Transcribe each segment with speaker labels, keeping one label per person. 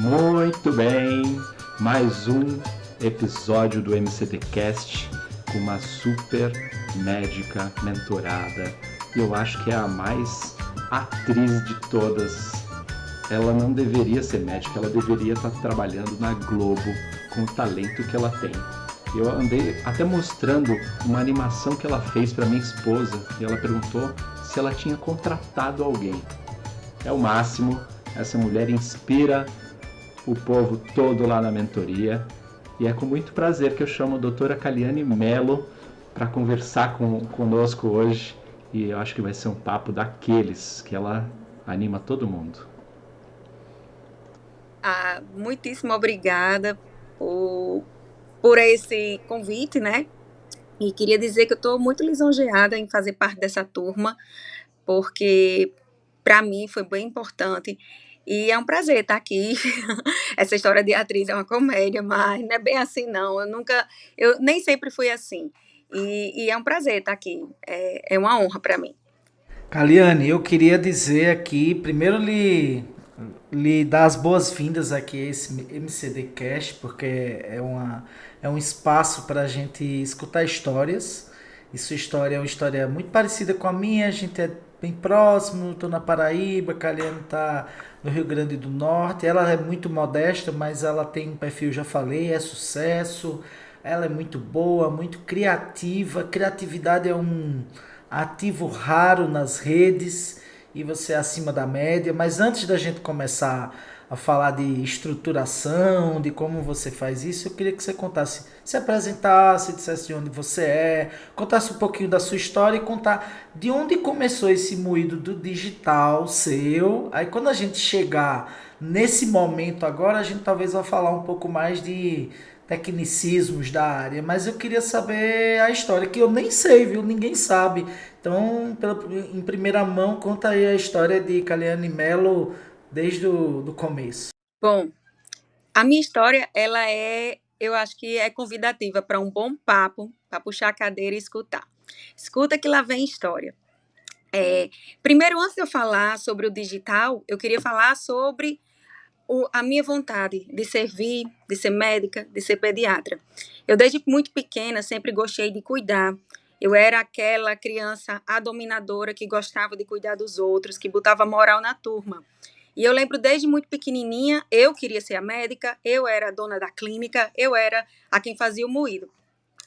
Speaker 1: Muito bem, mais um episódio do MCDcast com uma super médica mentorada. Eu acho que é a mais atriz de todas. Ela não deveria ser médica, ela deveria estar trabalhando na Globo com o talento que ela tem. Eu andei até mostrando uma animação que ela fez para minha esposa e ela perguntou se ela tinha contratado alguém. É o máximo, essa mulher inspira o povo todo lá na mentoria e é com muito prazer que eu chamo a doutora Kaliane Mello para conversar conosco hoje e eu acho que vai ser um papo daqueles que ela anima todo mundo.
Speaker 2: Muitíssimo obrigada por esse convite, né? E queria dizer que eu estou muito lisonjeada em fazer parte dessa turma, porque para mim foi bem importante. E é um prazer estar aqui. Essa história de atriz é uma comédia, mas não é bem assim, não. Eu nem sempre fui assim. E é um prazer estar aqui. É uma honra para mim.
Speaker 3: Kaliane, eu queria dizer aqui, primeiro lhe dar as boas-vindas aqui a esse MCD Cast, porque é um espaço para a gente escutar histórias. E sua história é uma história muito parecida com a minha, a gente é bem próximo, estou na Paraíba, Kaliane está no Rio Grande do Norte. Ela é muito modesta, mas ela tem um perfil, já falei, é sucesso. Ela é muito boa, muito criativa. Criatividade é um ativo raro nas redes e você é acima da média. Mas antes da gente começar a falar de estruturação, de como você faz isso, eu queria que você contasse, se apresentasse, dissesse de onde você é, contasse um pouquinho da sua história e contar de onde começou esse moído do digital seu. Aí quando a gente chegar nesse momento agora, a gente talvez vá falar um pouco mais de tecnicismos da área, mas eu queria saber a história, que eu nem sei, viu? Ninguém sabe. Então, em primeira mão, conta aí a história de Kaliane Mello desde o do começo.
Speaker 2: Bom, a minha história, eu acho que é convidativa para um bom papo, para puxar a cadeira e escutar. Escuta que lá vem história. É, Primeiro, antes de eu falar sobre o digital, eu queria falar sobre a minha vontade de servir, de ser médica, de ser pediatra. Eu, desde muito pequena, sempre gostei de cuidar. Eu era aquela criança dominadora que gostava de cuidar dos outros, que botava moral na turma. E eu lembro desde muito pequenininha, eu queria ser a médica, eu era a dona da clínica, eu era a quem fazia o moído.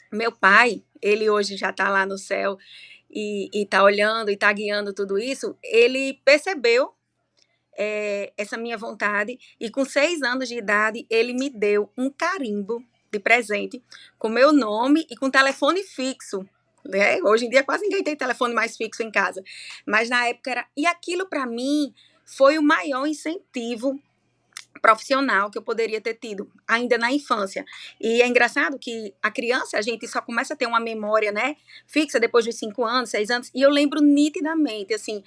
Speaker 2: Meu pai, ele hoje já está lá no céu e está olhando e está guiando tudo isso, ele percebeu essa minha vontade e com 6 anos de idade ele me deu um carimbo de presente com meu nome e com telefone fixo. Né? Hoje em dia quase ninguém tem telefone mais fixo em casa, mas na época era. E aquilo para mim foi o maior incentivo profissional que eu poderia ter tido ainda na infância. E é engraçado que a criança, a gente só começa a ter uma memória, né, fixa depois dos 5 anos, 6 anos, e eu lembro nitidamente, assim,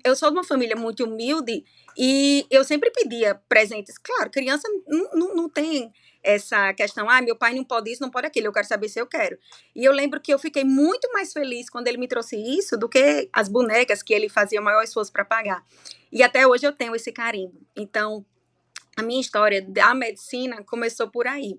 Speaker 2: eu sou de uma família muito humilde e eu sempre pedia presentes. Claro, criança não tem essa questão, meu pai não pode isso, não pode aquilo, eu quero saber se eu quero. E eu lembro que eu fiquei muito mais feliz quando ele me trouxe isso do que as bonecas que ele fazia o maior esforço para pagar. E até hoje eu tenho esse carinho. Então, a minha história da medicina começou por aí.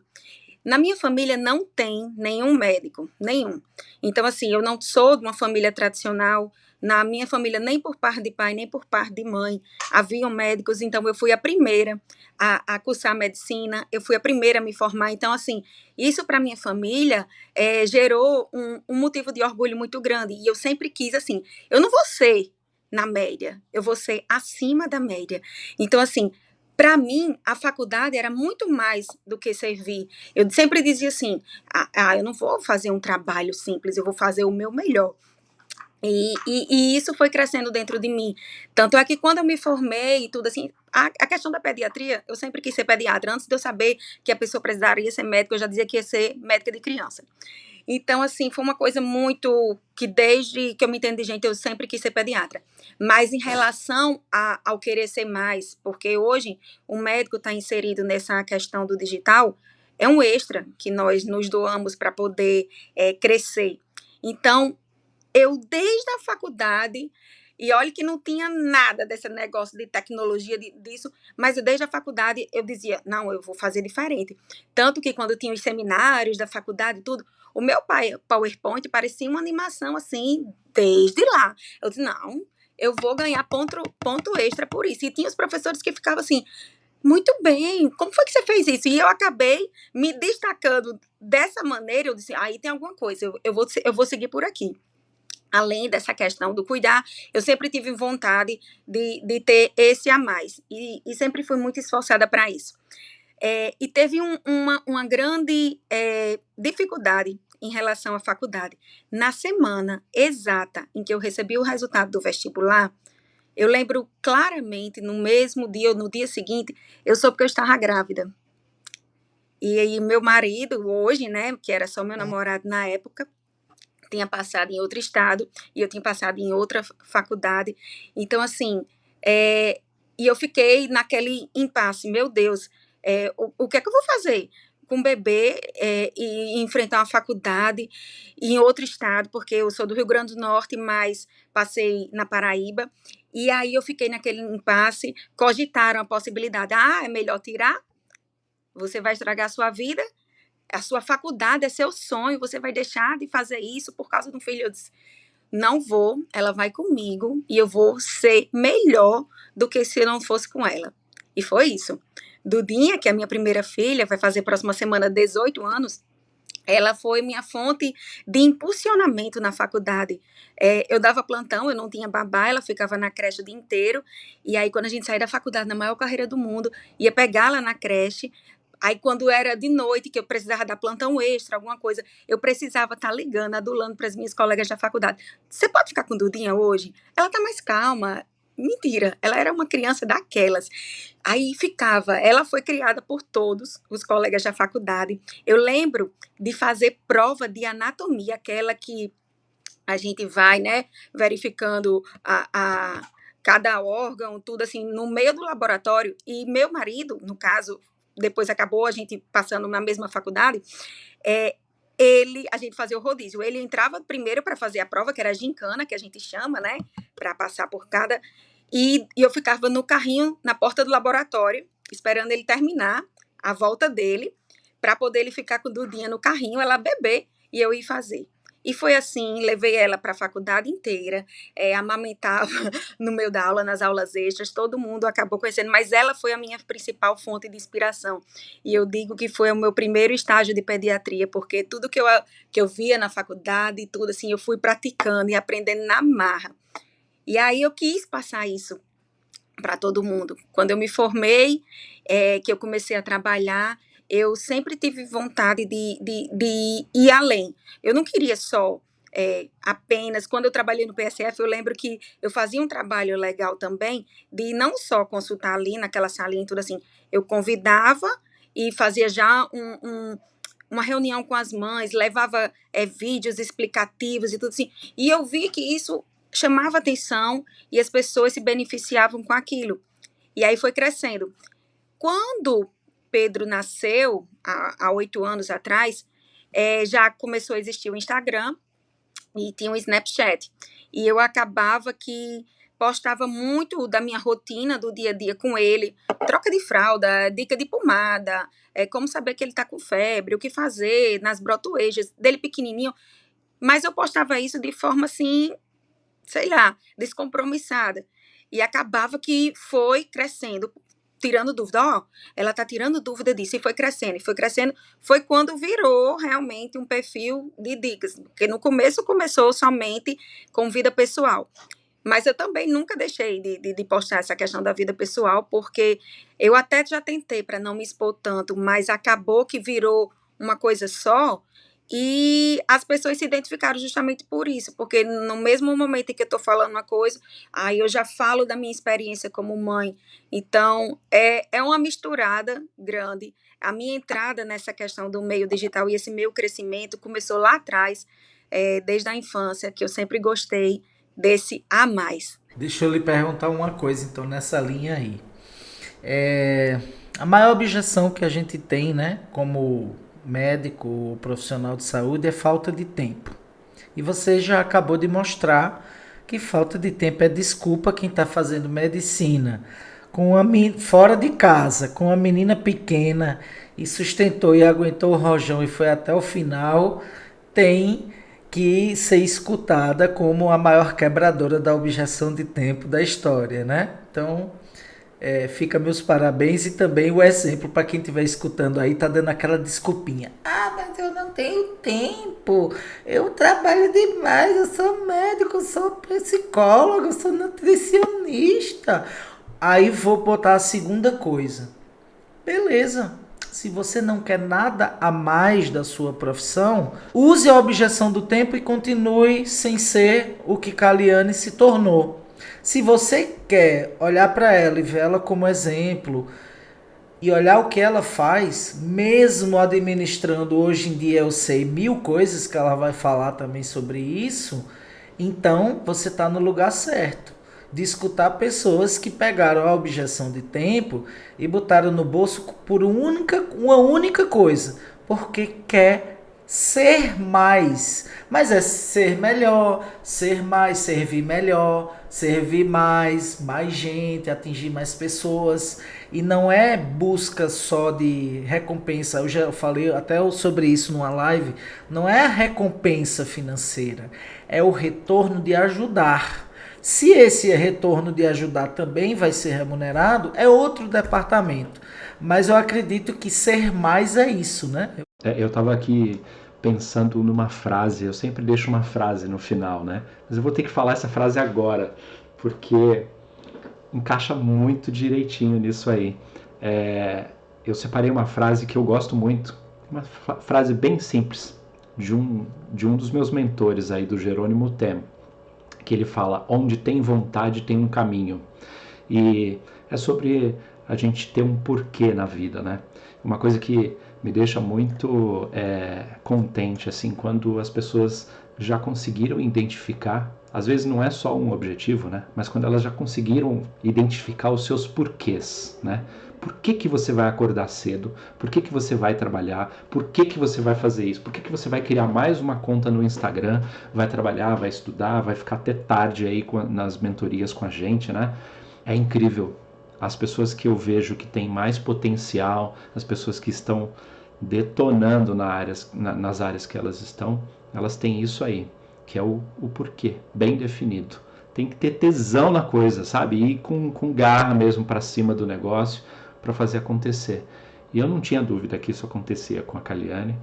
Speaker 2: Na minha família não tem nenhum médico, nenhum. Então, assim, eu não sou de uma família tradicional. Na minha família, nem por parte de pai, nem por parte de mãe, haviam médicos. Então, eu fui a primeira a cursar medicina, eu fui a primeira a me formar. Então, assim, isso para minha família gerou um motivo de orgulho muito grande. E eu sempre quis, assim, eu não vou ser na média, eu vou ser acima da média. Então, assim, para mim, a faculdade era muito mais do que servir. Eu sempre dizia assim: eu não vou fazer um trabalho simples, eu vou fazer o meu melhor. E isso foi crescendo dentro de mim. Tanto é que quando eu me formei e tudo assim, a questão da pediatria, eu sempre quis ser pediatra. Antes de eu saber que a pessoa precisaria ser médica, eu já dizia que ia ser médica de criança. Então, assim, foi uma coisa muito que desde que eu me entendo de gente, eu sempre quis ser pediatra. Mas em relação ao querer ser mais, porque hoje o médico está inserido nessa questão do digital, é um extra que nós nos doamos para poder crescer. Então, eu, desde a faculdade, E olha que não tinha nada desse negócio de tecnologia, disso, mas desde a faculdade eu dizia, não, eu vou fazer diferente. Tanto que quando tinha os seminários da faculdade e tudo, o meu PowerPoint parecia uma animação assim, desde lá. Eu disse, não, eu vou ganhar ponto extra por isso. E tinha os professores que ficavam assim, muito bem, como foi que você fez isso? E eu acabei me destacando dessa maneira, eu disse, aí tem alguma coisa, eu vou seguir por aqui. Além dessa questão do cuidar, eu sempre tive vontade de ter esse a mais. E sempre fui muito esforçada para isso. E teve uma grande dificuldade em relação à faculdade. Na semana exata em que eu recebi o resultado do vestibular, eu lembro claramente, no mesmo dia ou no dia seguinte, eu soube que eu estava grávida. E aí meu marido, hoje, né, que era só meu namorado na época, tinha passado em outro estado e eu tinha passado em outra faculdade. Então, assim, e eu fiquei naquele impasse, meu Deus, o que é que eu vou fazer com um bebê e enfrentar uma faculdade em outro estado, porque eu sou do Rio Grande do Norte, mas passei na Paraíba, e aí eu fiquei naquele impasse, cogitaram a possibilidade, é melhor tirar, você vai estragar a sua vida, a sua faculdade é seu sonho, você vai deixar de fazer isso por causa de um filho? Eu disse, não vou, ela vai comigo e eu vou ser melhor do que se eu não fosse com ela. E foi isso. Dudinha, que é a minha primeira filha, vai fazer próxima semana 18 anos, ela foi minha fonte de impulsionamento na faculdade. Eu dava plantão, eu não tinha babá, ela ficava na creche o dia inteiro, e aí quando a gente saía da faculdade, na maior carreira do mundo, ia pegá-la na creche. Aí, quando era de noite, que eu precisava dar plantão extra, alguma coisa, eu precisava estar ligando, adulando para as minhas colegas da faculdade. Você pode ficar com Dudinha hoje? Ela tá mais calma. Mentira, ela era uma criança daquelas. Aí ficava, ela foi criada por todos os colegas da faculdade. Eu lembro de fazer prova de anatomia, aquela que a gente vai, né, verificando cada órgão, tudo assim, no meio do laboratório. E meu marido, no caso, depois acabou a gente passando na mesma faculdade, a gente fazia o rodízio. Ele entrava primeiro para fazer a prova, que era a gincana, que a gente chama, né, para passar por cada... E eu ficava no carrinho, na porta do laboratório, esperando ele terminar a volta dele, para poder ele ficar com Dudinha no carrinho, ela beber e eu ir fazer. E foi assim, levei ela para a faculdade inteira, amamentava no meio da aula, nas aulas extras, todo mundo acabou conhecendo, mas ela foi a minha principal fonte de inspiração. E eu digo que foi o meu primeiro estágio de pediatria, porque tudo que eu via na faculdade, tudo assim, eu fui praticando e aprendendo na marra. E aí eu quis passar isso para todo mundo. Quando eu me formei, que eu comecei a trabalhar, eu sempre tive vontade de ir além. Eu não queria só apenas... Quando eu trabalhei no PSF, eu lembro que eu fazia um trabalho legal também, de não só consultar ali naquela salinha e tudo assim, eu convidava e fazia já uma reunião com as mães, levava vídeos explicativos e tudo assim, e eu vi que isso chamava atenção e as pessoas se beneficiavam com aquilo. E aí foi crescendo. Quando Pedro nasceu, há 8 anos atrás, já começou a existir o Instagram e tinha o Snapchat. E eu acabava que postava muito da minha rotina do dia a dia com ele, troca de fralda, dica de pomada, como saber que ele está com febre, o que fazer nas brotoejas, dele pequenininho. Mas eu postava isso de forma assim, sei lá, descompromissada. E acabava que foi crescendo, tirando dúvida, ela tá tirando dúvida disso, e foi crescendo, foi quando virou realmente um perfil de dicas, porque no começo começou somente com vida pessoal, mas eu também nunca deixei de postar essa questão da vida pessoal, porque eu até já tentei para não me expor tanto, mas acabou que virou uma coisa só, e as pessoas se identificaram justamente por isso, porque no mesmo momento em que eu estou falando uma coisa, aí eu já falo da minha experiência como mãe. Então, é uma misturada grande. A minha entrada nessa questão do meio digital e esse meu crescimento começou lá atrás, desde a infância, que eu sempre gostei desse a mais.
Speaker 3: Deixa eu lhe perguntar uma coisa, então, nessa linha aí. A maior objeção que a gente tem, né, como médico ou profissional de saúde, é falta de tempo. E você já acabou de mostrar que falta de tempo é desculpa quem está fazendo medicina com fora de casa, com uma menina pequena e sustentou e aguentou o rojão e foi até o final, tem que ser escutada como a maior quebradora da objeção de tempo da história, né? Então, fica meus parabéns e também o exemplo para quem estiver escutando aí, tá dando aquela desculpinha. Ah, mas eu não tenho tempo, eu trabalho demais, eu sou médico, eu sou psicólogo, eu sou nutricionista. Aí vou botar a segunda coisa. Beleza. Se você não quer nada a mais da sua profissão, use a objeção do tempo e continue sem ser o que Caliane se tornou. Se você quer olhar para ela e ver ela como exemplo e olhar o que ela faz, mesmo administrando hoje em dia, eu sei 1000 coisas que ela vai falar também sobre isso, então você está no lugar certo de escutar pessoas que pegaram a objeção de tempo e botaram no bolso por uma única coisa, porque quer ser mais. Mas é ser melhor, ser mais, servir melhor, servir mais gente, atingir mais pessoas. E não é busca só de recompensa. Eu já falei até sobre isso numa live. Não é a recompensa financeira, é o retorno de ajudar. Se esse retorno de ajudar também vai ser remunerado, é outro departamento. Mas eu acredito que ser mais é isso, né?
Speaker 1: Eu estava aqui pensando numa frase, eu sempre deixo uma frase no final, né? Mas eu vou ter que falar essa frase agora, porque encaixa muito direitinho nisso aí. Eu separei uma frase que eu gosto muito, uma frase bem simples, de um dos meus mentores aí, do Jerônimo Tem, que ele fala: onde tem vontade tem um caminho. E é sobre a gente ter um porquê na vida, né? Uma coisa que me deixa muito contente, assim, quando as pessoas já conseguiram identificar, às vezes não é só um objetivo, né? Mas quando elas já conseguiram identificar os seus porquês, né? Por que você vai acordar cedo? Por que você vai trabalhar? Por que você vai fazer isso? Por que você vai criar mais uma conta no Instagram? Vai trabalhar, vai estudar, vai ficar até tarde aí nas mentorias com a gente, né? É incrível. As pessoas que eu vejo que têm mais potencial, as pessoas que estão detonando nas áreas que elas estão, elas têm isso aí, que é o porquê, bem definido. Tem que ter tesão na coisa, sabe? Ir com garra mesmo para cima do negócio para fazer acontecer. E eu não tinha dúvida que isso acontecia com a Caliane.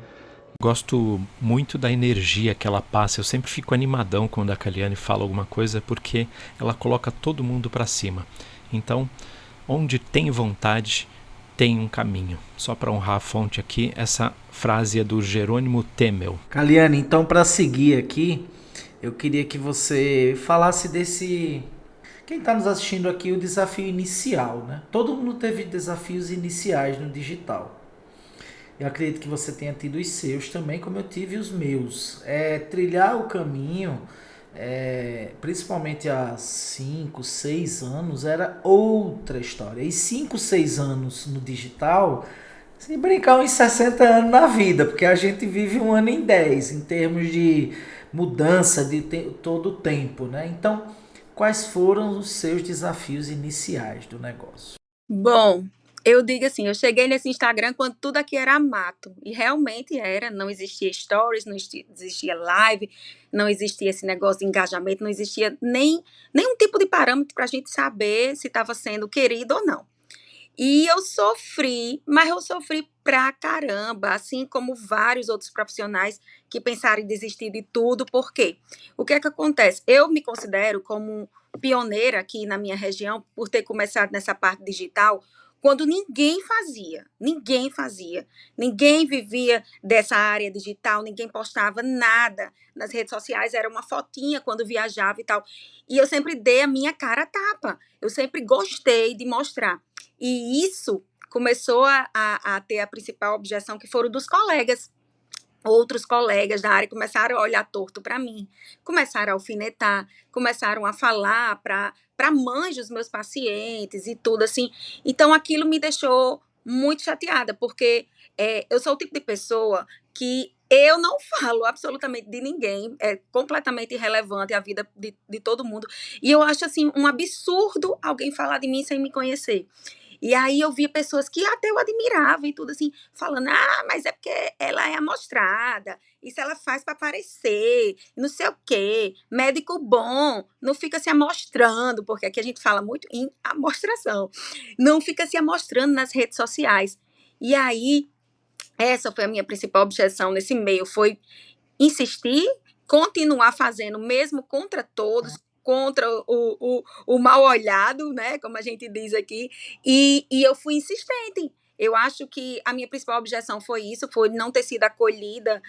Speaker 1: Gosto muito da energia que ela passa. Eu sempre fico animadão quando a Caliane fala alguma coisa, porque ela coloca todo mundo para cima. Então, onde tem vontade, tem um caminho. Só para honrar a fonte aqui, essa frase é do Jerônimo Temel.
Speaker 3: Caliane, então para seguir aqui, eu queria que você falasse desse... Quem está nos assistindo aqui, o desafio inicial, né? Todo mundo teve desafios iniciais no digital. Eu acredito que você tenha tido os seus também, como eu tive os meus. Trilhar o caminho, principalmente há 5, 6 anos, era outra história. E 5, 6 anos no digital, se brincar uns 60 anos na vida, porque a gente vive um ano em 10, em termos de mudança de todo o tempo, né? Então, quais foram os seus desafios iniciais do negócio?
Speaker 2: Bom, eu digo assim, eu cheguei nesse Instagram quando tudo aqui era mato, e realmente era, não existia stories, não existia live, não existia esse negócio de engajamento, não existia nenhum tipo de parâmetro para a gente saber se estava sendo querido ou não. E eu sofri, mas eu sofri pra caramba, assim como vários outros profissionais que pensaram em desistir de tudo. Por quê? O que é que acontece? Eu me considero como pioneira aqui na minha região por ter começado nessa parte digital quando ninguém vivia dessa área digital, ninguém postava nada nas redes sociais, era uma fotinha quando viajava e tal. E eu sempre dei a minha cara a tapa, eu sempre gostei de mostrar. E isso começou a ter a principal objeção, que foram dos colegas. Outros colegas da área começaram a olhar torto para mim, começaram a alfinetar, começaram a falar para mães dos meus pacientes e tudo assim. Então, aquilo me deixou muito chateada, porque eu sou o tipo de pessoa que Eu não falo absolutamente de ninguém, é completamente irrelevante a vida de todo mundo. E eu acho assim um absurdo alguém falar de mim sem me conhecer. E aí eu via pessoas que até eu admirava e tudo assim, falando: "Ah, mas é porque ela é amostrada, isso ela faz para aparecer, não sei o quê. Médico bom não fica se amostrando", porque aqui a gente fala muito em amostração. Não fica se amostrando nas redes sociais. E aí, essa foi a minha principal objeção nesse meio, foi insistir, continuar fazendo mesmo contra todos, contra o mal olhado, né, como a gente diz aqui, e eu fui insistente. Eu acho que a minha principal objeção foi isso, foi não ter sido acolhida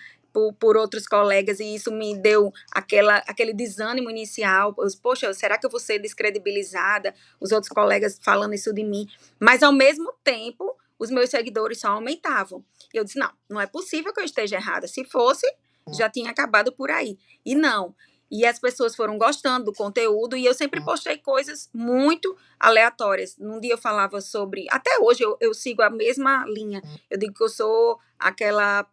Speaker 2: por outros colegas, e isso me deu aquele desânimo inicial. Poxa, será que eu vou ser descredibilizada? Os outros colegas falando isso de mim. Mas, ao mesmo tempo, os meus seguidores só aumentavam. Eu disse, não, não é possível que eu esteja errada. Se fosse, já tinha acabado por aí. E não. E as pessoas foram gostando do conteúdo e eu sempre postei coisas muito aleatórias. Num dia eu falava sobre... Até hoje eu sigo a mesma linha. Eu digo que eu sou aquela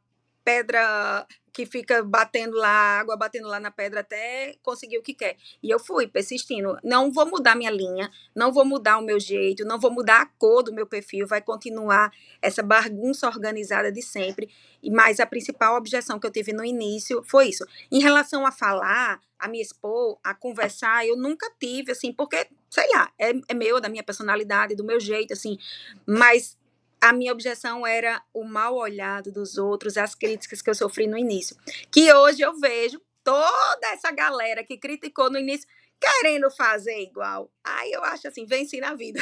Speaker 2: pedra que fica batendo lá, água batendo lá na pedra até conseguir o que quer. E eu fui persistindo. Não vou mudar minha linha, não vou mudar o meu jeito, não vou mudar a cor do meu perfil, vai continuar essa bagunça organizada de sempre. Mas a principal objeção que eu tive no início foi isso. Em relação a falar, a me expor, a conversar, eu nunca tive, assim, porque, sei lá, é meu, da minha personalidade, do meu jeito, assim, mas a minha objeção era o mal olhado dos outros, as críticas que eu sofri no início. Que hoje eu vejo toda essa galera que criticou no início querendo fazer igual. Aí eu acho assim, venci na vida.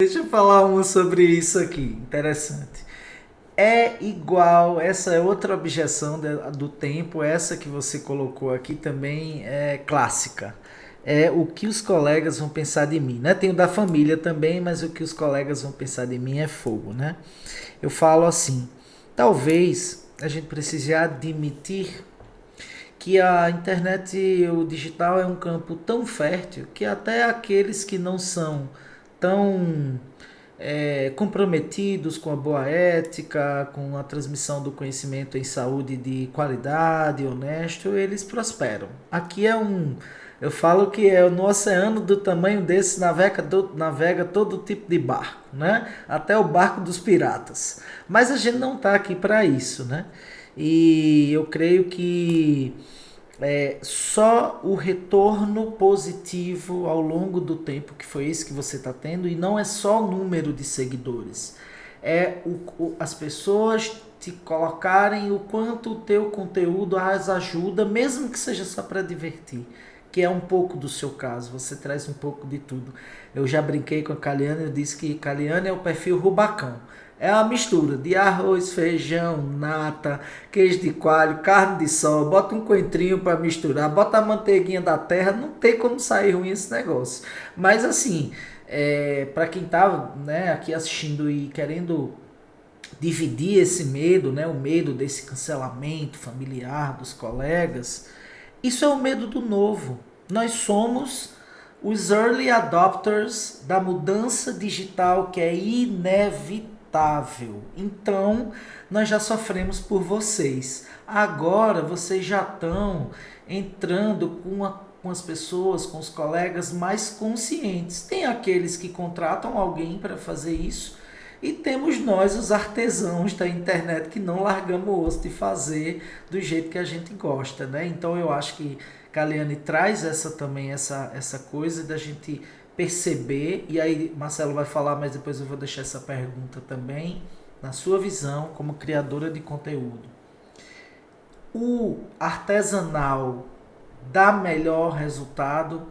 Speaker 3: Deixa eu falar uma sobre isso aqui, interessante. É igual, essa é outra objeção do tempo, essa que você colocou aqui também é clássica. É o que os colegas vão pensar de mim, né? Tem o da família também, mas o que os colegas vão pensar de mim é fogo, né? Eu falo assim, talvez a gente precise admitir que a internet e o digital é um campo tão fértil que até aqueles que não são tão comprometidos com a boa ética, com a transmissão do conhecimento em saúde de qualidade, honesto, eles prosperam. Aqui eu falo que no oceano do tamanho desse navega todo tipo de barco, né? Até o barco dos piratas. Mas a gente não está aqui para isso, né? E eu creio que só o retorno positivo ao longo do tempo, que foi esse que você está tendo, e não é só o número de seguidores, as pessoas te colocarem o quanto o teu conteúdo as ajuda, mesmo que seja só para divertir, que é um pouco do seu caso, você traz um pouco de tudo. Eu já brinquei com a Caliane, eu disse que Caliane é o perfil Rubacão. É uma mistura de arroz, feijão, nata, queijo de coalho, carne de sol, bota um coentrinho para misturar, bota a manteiguinha da terra, não tem como sair ruim esse negócio. Mas assim, para quem tá, né, aqui assistindo e querendo dividir esse medo, né, o medo desse cancelamento familiar dos colegas, isso é o medo do novo. Nós somos os early adopters da mudança digital que é inevitável. Então, nós já sofremos por vocês. Agora, vocês já estão entrando com as pessoas, com os colegas mais conscientes. Tem aqueles que contratam alguém para fazer isso e temos nós, os artesãos da internet, que não largamos o osso de fazer do jeito que a gente gosta, né? Então, eu acho que Caliane traz essa coisa da gente perceber, e aí Marcelo vai falar, mas depois eu vou deixar essa pergunta também, na sua visão como criadora de conteúdo. O artesanal dá melhor resultado,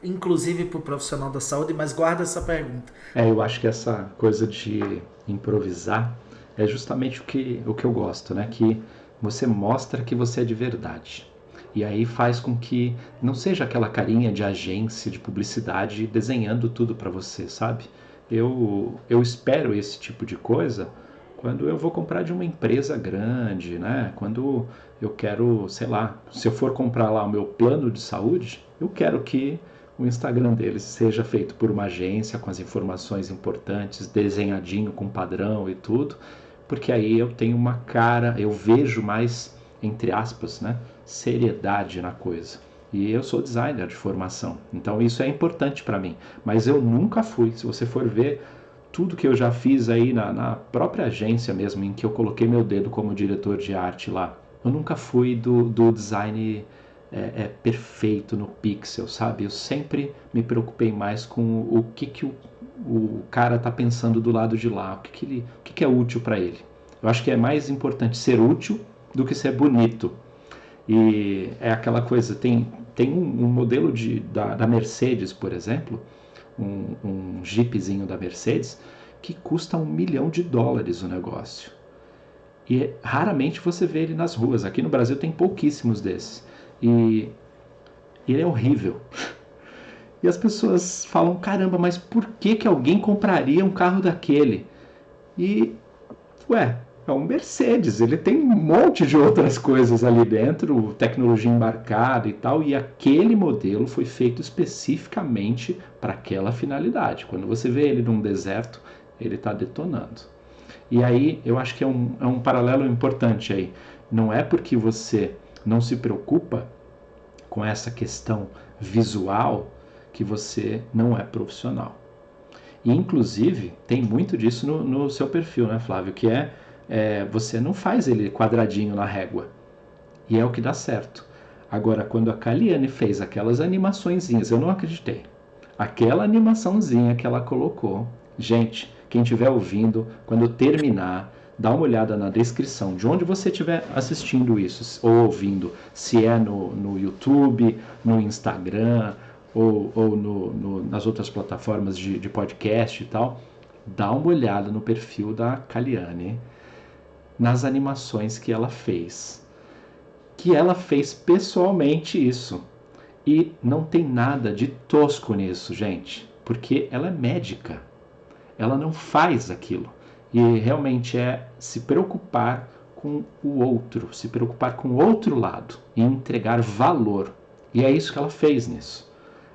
Speaker 3: inclusive para o profissional da saúde, mas guarda essa pergunta.
Speaker 1: Eu acho que essa coisa de improvisar é justamente o que eu gosto, né? Que você mostra que você é de verdade. E aí faz com que não seja aquela carinha de agência de publicidade desenhando tudo para você, sabe? Eu espero esse tipo de coisa quando eu vou comprar de uma empresa grande, né? Quando eu quero, sei lá, se eu for comprar lá o meu plano de saúde, eu quero que o Instagram deles seja feito por uma agência com as informações importantes, desenhadinho com padrão e tudo, porque aí eu tenho uma cara, eu vejo mais entre aspas, né, seriedade na coisa. E eu sou designer de formação, então isso é importante para mim. Mas eu nunca fui, se você for ver tudo que eu já fiz aí na própria agência mesmo, em que eu coloquei meu dedo como diretor de arte lá, eu nunca fui do design perfeito no pixel, sabe? Eu sempre me preocupei mais com o que o cara tá pensando do lado de lá, o que é útil para ele. Eu acho que é mais importante ser útil do que ser bonito. E é aquela coisa, tem um modelo da Mercedes, por exemplo, um Jeepzinho da Mercedes, que custa US$ 1 milhão o negócio. E raramente você vê ele nas ruas. Aqui no Brasil tem pouquíssimos desses. E ele é horrível. E as pessoas falam, caramba, mas por que alguém compraria um carro daquele? E, ué, é um Mercedes, ele tem um monte de outras coisas ali dentro, tecnologia embarcada e tal, e aquele modelo foi feito especificamente para aquela finalidade. Quando você vê ele num deserto, ele está detonando. E aí eu acho que é um paralelo importante aí. Não é porque você não se preocupa com essa questão visual que você não é profissional. E, inclusive, tem muito disso no seu perfil, né, Flávio? Que você não faz ele quadradinho na régua. E é o que dá certo. Agora, quando a Caliane fez aquelas animaçõezinhas, eu não acreditei. Aquela animaçãozinha que ela colocou. Gente, quem estiver ouvindo, quando terminar, dá uma olhada na descrição de onde você estiver assistindo isso ou ouvindo. Se é no YouTube, no Instagram ou nas outras plataformas de podcast e tal. Dá uma olhada no perfil da Caliane, nas animações que ela fez. Que ela fez pessoalmente isso. E não tem nada de tosco nisso, gente, porque ela é médica. Ela não faz aquilo. E realmente é se preocupar com o outro, se preocupar com o outro lado e entregar valor. E é isso que ela fez nisso.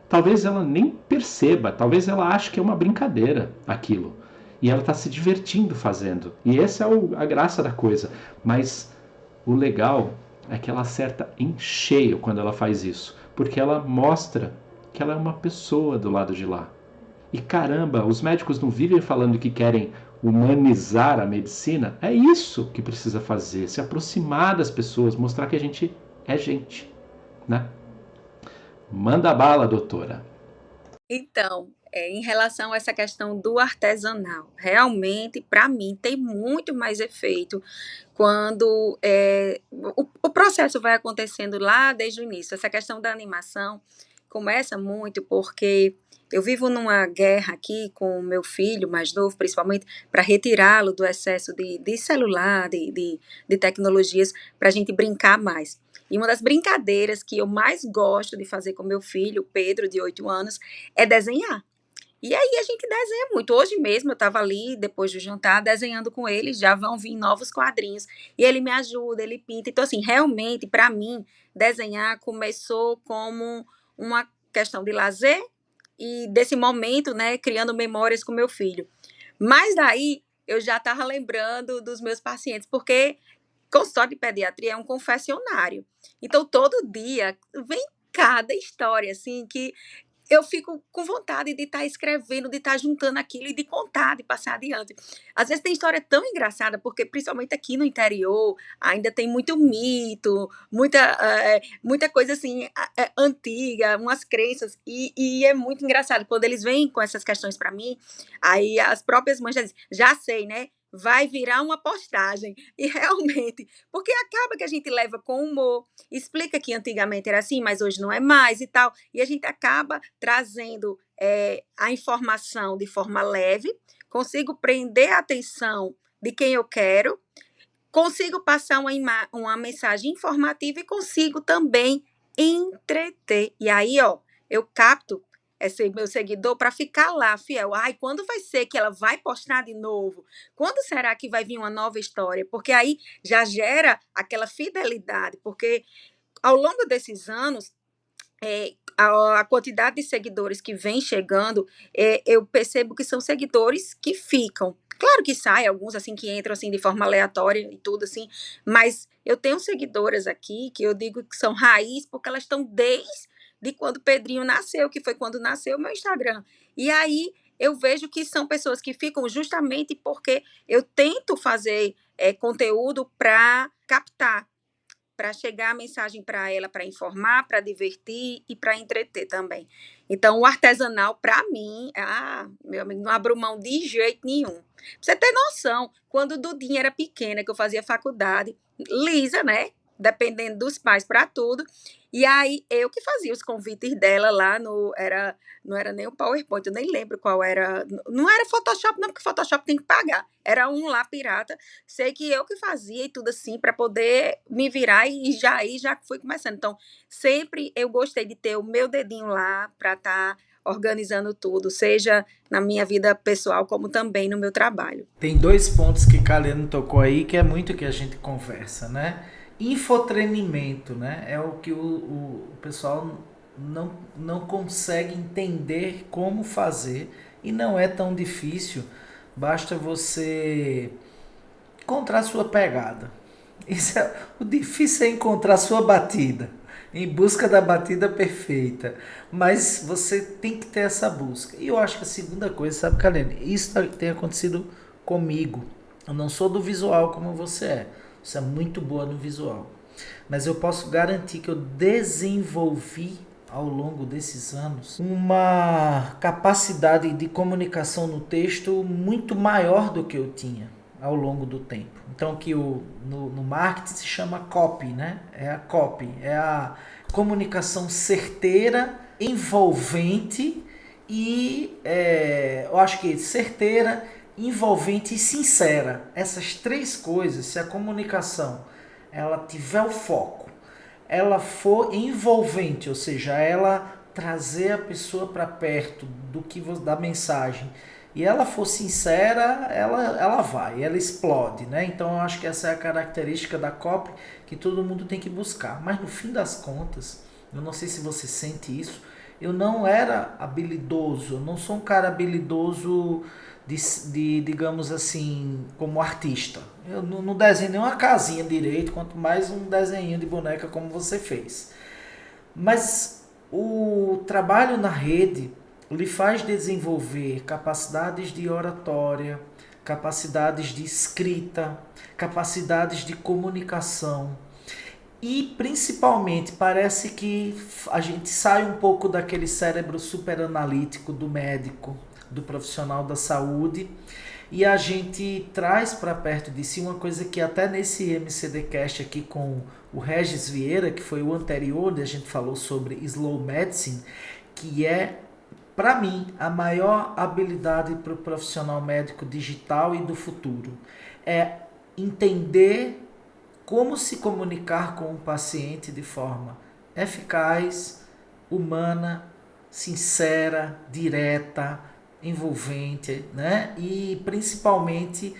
Speaker 1: Talvez ela nem perceba, talvez ela ache que é uma brincadeira aquilo. E ela está se divertindo fazendo. E essa é a graça da coisa. Mas o legal é que ela acerta em cheio quando ela faz isso, porque ela mostra que ela é uma pessoa do lado de lá. E caramba, os médicos não vivem falando que querem humanizar a medicina? É isso que precisa fazer, se aproximar das pessoas, mostrar que a gente é gente, né? Manda bala, doutora.
Speaker 2: Então, em relação a essa questão do artesanal, realmente, para mim, tem muito mais efeito quando o processo vai acontecendo lá desde o início. Essa questão da animação começa muito porque eu vivo numa guerra aqui com o meu filho mais novo, principalmente para retirá-lo do excesso de celular, de tecnologias, para a gente brincar mais. E uma das brincadeiras que eu mais gosto de fazer com meu filho, Pedro, de 8 anos, é desenhar. E aí a gente desenha muito. Hoje mesmo eu estava ali, depois do jantar, desenhando com ele, já vão vir novos quadrinhos. E ele me ajuda, ele pinta. Então, assim, realmente, para mim, desenhar começou como uma questão de lazer e desse momento, né, criando memórias com meu filho. Mas daí eu já estava lembrando dos meus pacientes, porque consultório de pediatria é um confessionário. Então, todo dia vem cada história, assim, que eu fico com vontade de estar escrevendo, de estar juntando aquilo e de contar, de passar adiante. Às vezes tem história tão engraçada, porque principalmente aqui no interior ainda tem muito mito, muita coisa assim antiga, umas crenças, e é muito engraçado. Quando eles vêm com essas questões para mim, aí as próprias mães já dizem, já sei, né? Vai virar uma postagem. E realmente, porque acaba que a gente leva com humor, explica que antigamente era assim, mas hoje não é mais e tal. E a gente acaba trazendo a informação de forma leve, consigo prender a atenção de quem eu quero, consigo passar uma mensagem informativa e consigo também entreter. E aí, ó, eu capto esse meu seguidor para ficar lá, fiel. Ai, quando vai ser que ela vai postar de novo? Quando será que vai vir uma nova história? Porque aí já gera aquela fidelidade, porque ao longo desses anos a quantidade de seguidores que vem chegando, eu percebo que são seguidores que ficam. Claro que sai alguns assim que entram assim de forma aleatória e tudo assim, mas eu tenho seguidoras aqui que eu digo que são raiz porque elas estão desde quando Pedrinho nasceu, que foi quando nasceu o meu Instagram. E aí eu vejo que são pessoas que ficam justamente porque eu tento fazer conteúdo para captar, para chegar a mensagem para ela, para informar, para divertir e para entreter também. Então, o artesanal, para mim, meu amigo, não abro mão de jeito nenhum. Pra você ter noção, quando o Dudinha era pequena, que eu fazia faculdade, lisa, né? Dependendo dos pais para tudo. E aí, eu que fazia os convites dela lá no. Não era nem o PowerPoint, eu nem lembro qual era. Não era Photoshop, não, porque Photoshop tem que pagar. Era um lá pirata. Sei que eu que fazia e tudo assim, para poder me virar e já aí já fui começando. Então, sempre eu gostei de ter o meu dedinho lá para estar organizando tudo, seja na minha vida pessoal, como também no meu trabalho.
Speaker 3: Tem dois pontos que Kaleno tocou aí, que é muito que a gente conversa, né? Infotreinamento, né? É o que o pessoal não consegue entender como fazer e não é tão difícil. Basta você encontrar sua pegada. O difícil é encontrar sua batida, em busca da batida perfeita. Mas você tem que ter essa busca. E eu acho que a segunda coisa, sabe, Kalene, isso tem acontecido comigo. Eu não sou do visual como você é. Você é muito boa no visual. Mas eu posso garantir que eu desenvolvi ao longo desses anos uma capacidade de comunicação no texto muito maior do que eu tinha ao longo do tempo. Então, que no marketing se chama copy, né? É a copy, é a comunicação certeira, envolvente e eu acho que certeira, envolvente e sincera. Essas três coisas, se a comunicação ela tiver o foco, ela for envolvente, ou seja, ela trazer a pessoa para perto da mensagem, e ela for sincera, ela vai, ela explode, né? Então eu acho que essa é a característica da copy que todo mundo tem que buscar. Mas no fim das contas, eu não sei se você sente isso, eu não era habilidoso, eu não sou um cara habilidoso digamos assim, como artista. Eu não desenho nenhuma casinha direito, quanto mais um desenho de boneca como você fez. Mas o trabalho na rede lhe faz desenvolver capacidades de oratória, capacidades de escrita, capacidades de comunicação. E principalmente parece que a gente sai um pouco daquele cérebro superanalítico do médico, do profissional da saúde, e a gente traz para perto de si uma coisa que até nesse MCDcast aqui com o Regis Vieira, que foi o anterior, onde a gente falou sobre slow medicine, que é, para mim, a maior habilidade para o profissional médico digital e do futuro. É entender como se comunicar com o paciente de forma eficaz, humana, sincera, direta, envolvente, né? E principalmente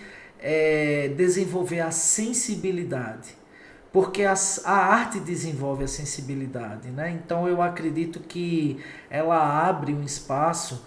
Speaker 3: desenvolver a sensibilidade, porque a arte desenvolve a sensibilidade, né? Então eu acredito que ela abre um espaço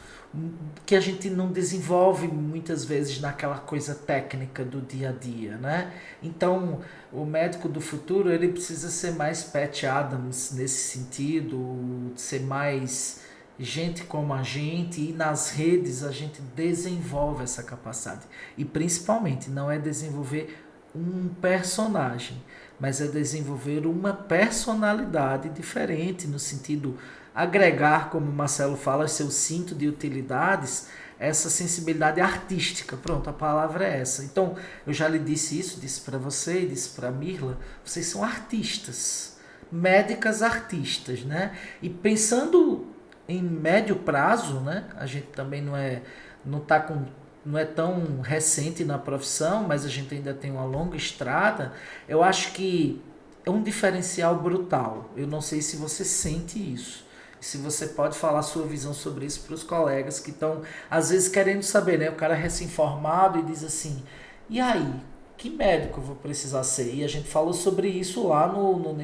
Speaker 3: que a gente não desenvolve muitas vezes naquela coisa técnica do dia a dia, né? Então o médico do futuro ele precisa ser mais Pat Adams nesse sentido, ser mais gente como a gente, e nas redes a gente desenvolve essa capacidade. E principalmente não é desenvolver um personagem, mas é desenvolver uma personalidade diferente, no sentido agregar, como o Marcelo fala, seu cinto de utilidades, essa sensibilidade artística. Pronto, a palavra é essa. Então, eu já lhe disse isso, disse para você, disse para Mirla, vocês são artistas, médicas artistas, né? E pensando em médio prazo, né? A gente também não é tão recente na profissão, mas a gente ainda tem uma longa estrada. Eu acho que é um diferencial brutal. Eu não sei se você sente isso. Se você pode falar a sua visão sobre isso para os colegas que estão, às vezes, querendo saber, né? O cara é recém-formado e diz assim, e aí, que médico eu vou precisar ser? E a gente falou sobre isso lá no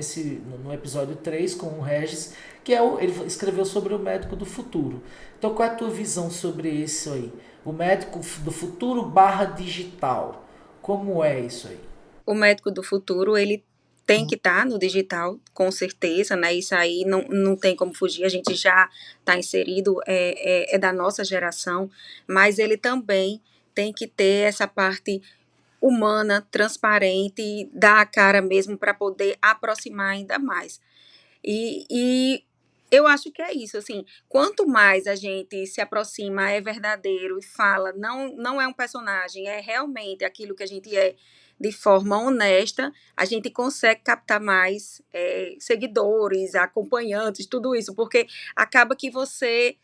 Speaker 3: episódio 3 com o Regis, ele escreveu sobre o médico do futuro. Então, qual é a tua visão sobre isso aí? O médico do futuro barra digital. Como é isso aí?
Speaker 2: O médico do futuro, ele tem que estar no digital, com certeza, né? Isso aí não tem como fugir, a gente já está inserido, é da nossa geração, mas ele também tem que ter essa parte humana, transparente, dar a cara mesmo para poder aproximar ainda mais. E eu acho que é isso, assim, quanto mais a gente se aproxima, é verdadeiro e fala, não é um personagem, é realmente aquilo que a gente é de forma honesta, a gente consegue captar mais seguidores, acompanhantes, tudo isso, porque acaba que você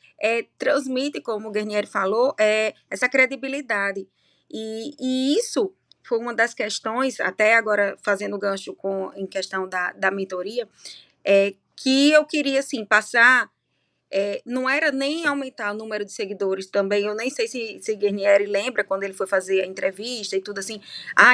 Speaker 2: transmite, como o Guarnieri falou, essa credibilidade. E isso foi uma das questões, até agora fazendo gancho em questão da mentoria, que eu queria, assim, passar, não era nem aumentar o número de seguidores também, eu nem sei se Guarnieri lembra quando ele foi fazer a entrevista e tudo assim,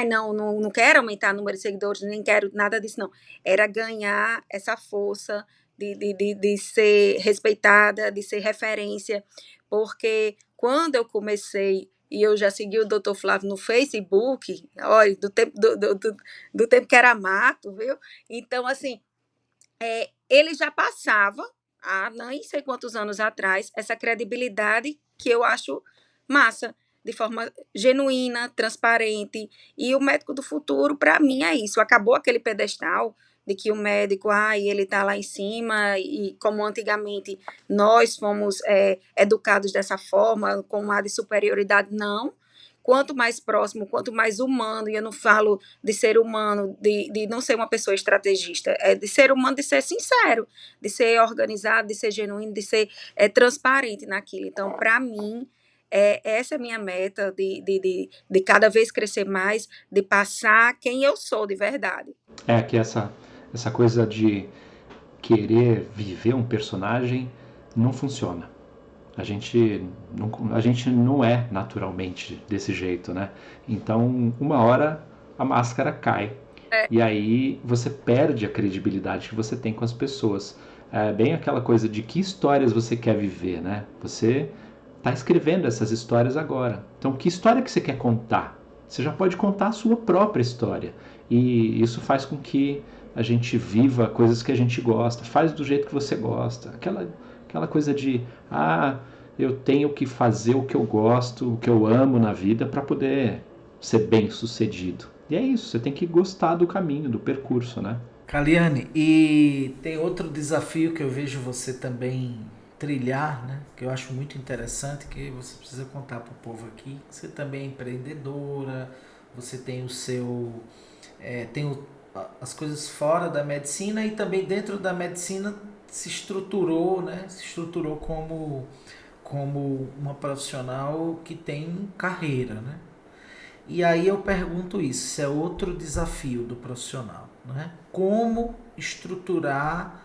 Speaker 2: não quero aumentar o número de seguidores, nem quero nada disso, não. Era ganhar essa força de ser respeitada, de ser referência, porque quando eu comecei e eu já segui o Dr. Flávio no Facebook, olha, do tempo que era mato, viu? Então, assim, ele já passava, há nem sei quantos anos atrás, essa credibilidade que eu acho massa, de forma genuína, transparente. E o médico do futuro, para mim, é isso. Acabou aquele pedestal de que o médico, ele está lá em cima, e como antigamente nós fomos educados dessa forma, com um ar de superioridade, não. Quanto mais próximo, quanto mais humano, e eu não falo de ser humano, de não ser uma pessoa estrategista, é de ser humano, de ser sincero, de ser organizado, de ser genuíno, de ser transparente naquilo. Então, para mim, essa é a minha meta, de cada vez crescer mais, de passar quem eu sou de verdade.
Speaker 1: Que essa coisa de querer viver um personagem não funciona. A gente não é naturalmente desse jeito, né? Então, uma hora a máscara cai. E aí você perde a credibilidade que você tem com as pessoas. É bem aquela coisa de que histórias você quer viver, né? Você está escrevendo essas histórias agora. Então, que história que você quer contar? Você já pode contar a sua própria história. E isso faz com que a gente viva coisas que a gente gosta. Faz do jeito que você gosta. Aquela coisa de, eu tenho que fazer o que eu gosto, o que eu amo na vida para poder ser bem sucedido. E é isso, você tem que gostar do caminho, do percurso, né?
Speaker 3: Caliane, e tem outro desafio que eu vejo você também trilhar, né? Que eu acho muito interessante, que você precisa contar para o povo aqui. Você também é empreendedora, você tem o seu... as coisas fora da medicina e também dentro da medicina se estruturou, né? Se estruturou como uma profissional que tem carreira, né? E aí eu pergunto isso é outro desafio do profissional, né? Como estruturar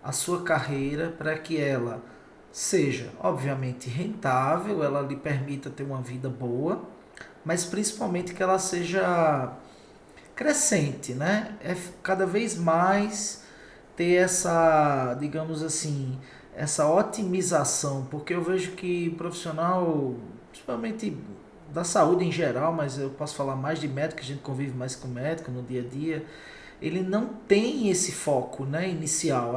Speaker 3: a sua carreira para que ela seja, obviamente, rentável, ela lhe permita ter uma vida boa, mas principalmente que ela seja crescente, né? É cada vez mais ter essa, digamos assim, essa otimização, porque eu vejo que profissional, principalmente da saúde em geral, mas eu posso falar mais de médico, que a gente convive mais com médico no dia a dia, ele não tem esse foco, né, inicial.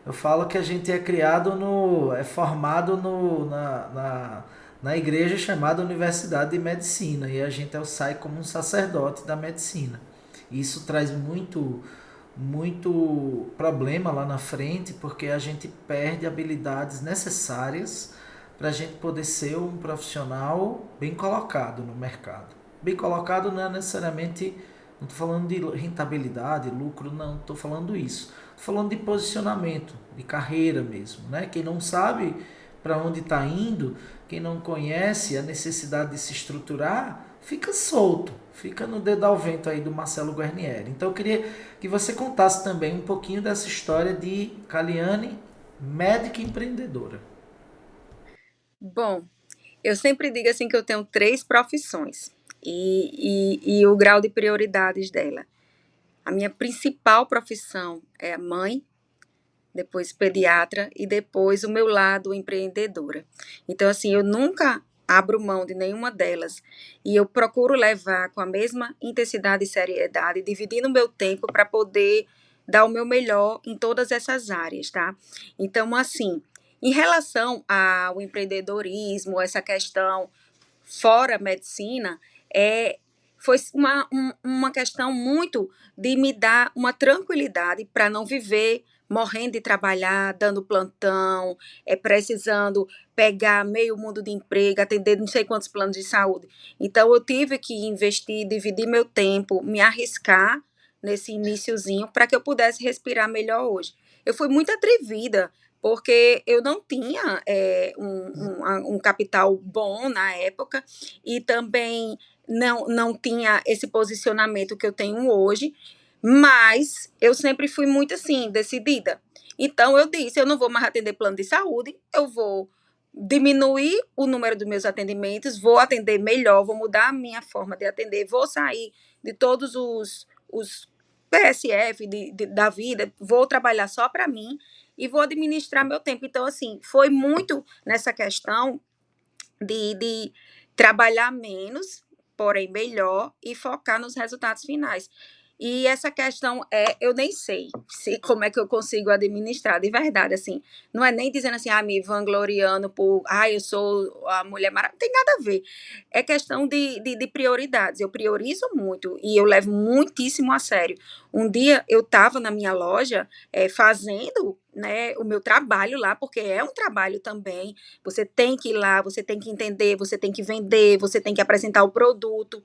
Speaker 3: Eu falo que a gente é formado na igreja chamada Universidade de Medicina, e a gente sai como um sacerdote da medicina. Isso traz muito problema lá na frente, porque a gente perde habilidades necessárias para a gente poder ser um profissional bem colocado no mercado. Bem colocado não é necessariamente, não estou falando de rentabilidade, lucro, não, estou falando isso. Estou falando de posicionamento, de carreira mesmo, né? Quem não sabe para onde está indo, quem não conhece a necessidade de se estruturar, fica solto, fica no dedo ao vento aí do Marcelo Guarnieri. Então eu queria que você contasse também um pouquinho dessa história de Caliane, médica empreendedora.
Speaker 2: Bom, eu sempre digo assim que eu tenho 3 profissões. e o grau de prioridades dela. A minha principal profissão é a mãe, depois pediatra e depois o meu lado empreendedora. Então, assim, eu nunca abro mão de nenhuma delas e eu procuro levar com a mesma intensidade e seriedade, dividindo o meu tempo para poder dar o meu melhor em todas essas áreas, tá? Então, assim, em relação ao empreendedorismo, essa questão fora medicina, foi uma questão muito de me dar uma tranquilidade para não viver morrendo de trabalhar, dando plantão, precisando pegar meio mundo de emprego, atender não sei quantos planos de saúde. Então, eu tive que investir, dividir meu tempo, me arriscar nesse iniciozinho para que eu pudesse respirar melhor hoje. Eu fui muito atrevida, porque eu não tinha um capital bom na época e também não tinha esse posicionamento que eu tenho hoje, mas eu sempre fui muito assim, decidida. Então eu disse, eu não vou mais atender plano de saúde, eu vou diminuir o número dos meus atendimentos, vou atender melhor, vou mudar a minha forma de atender, vou sair de todos os PSF da vida, vou trabalhar só para mim e vou administrar meu tempo. Então, assim, foi muito nessa questão de trabalhar menos, porém melhor, e focar nos resultados finais. E essa questão eu nem sei como é que eu consigo administrar, de verdade, assim, não é nem dizendo assim, me vangloriando por, eu sou a mulher maravilhosa, não tem nada a ver, é questão de prioridades, eu priorizo muito, e eu levo muitíssimo a sério. Um dia eu estava na minha loja, fazendo, né, o meu trabalho lá, porque é um trabalho também, você tem que ir lá, você tem que entender, você tem que vender, você tem que apresentar o produto.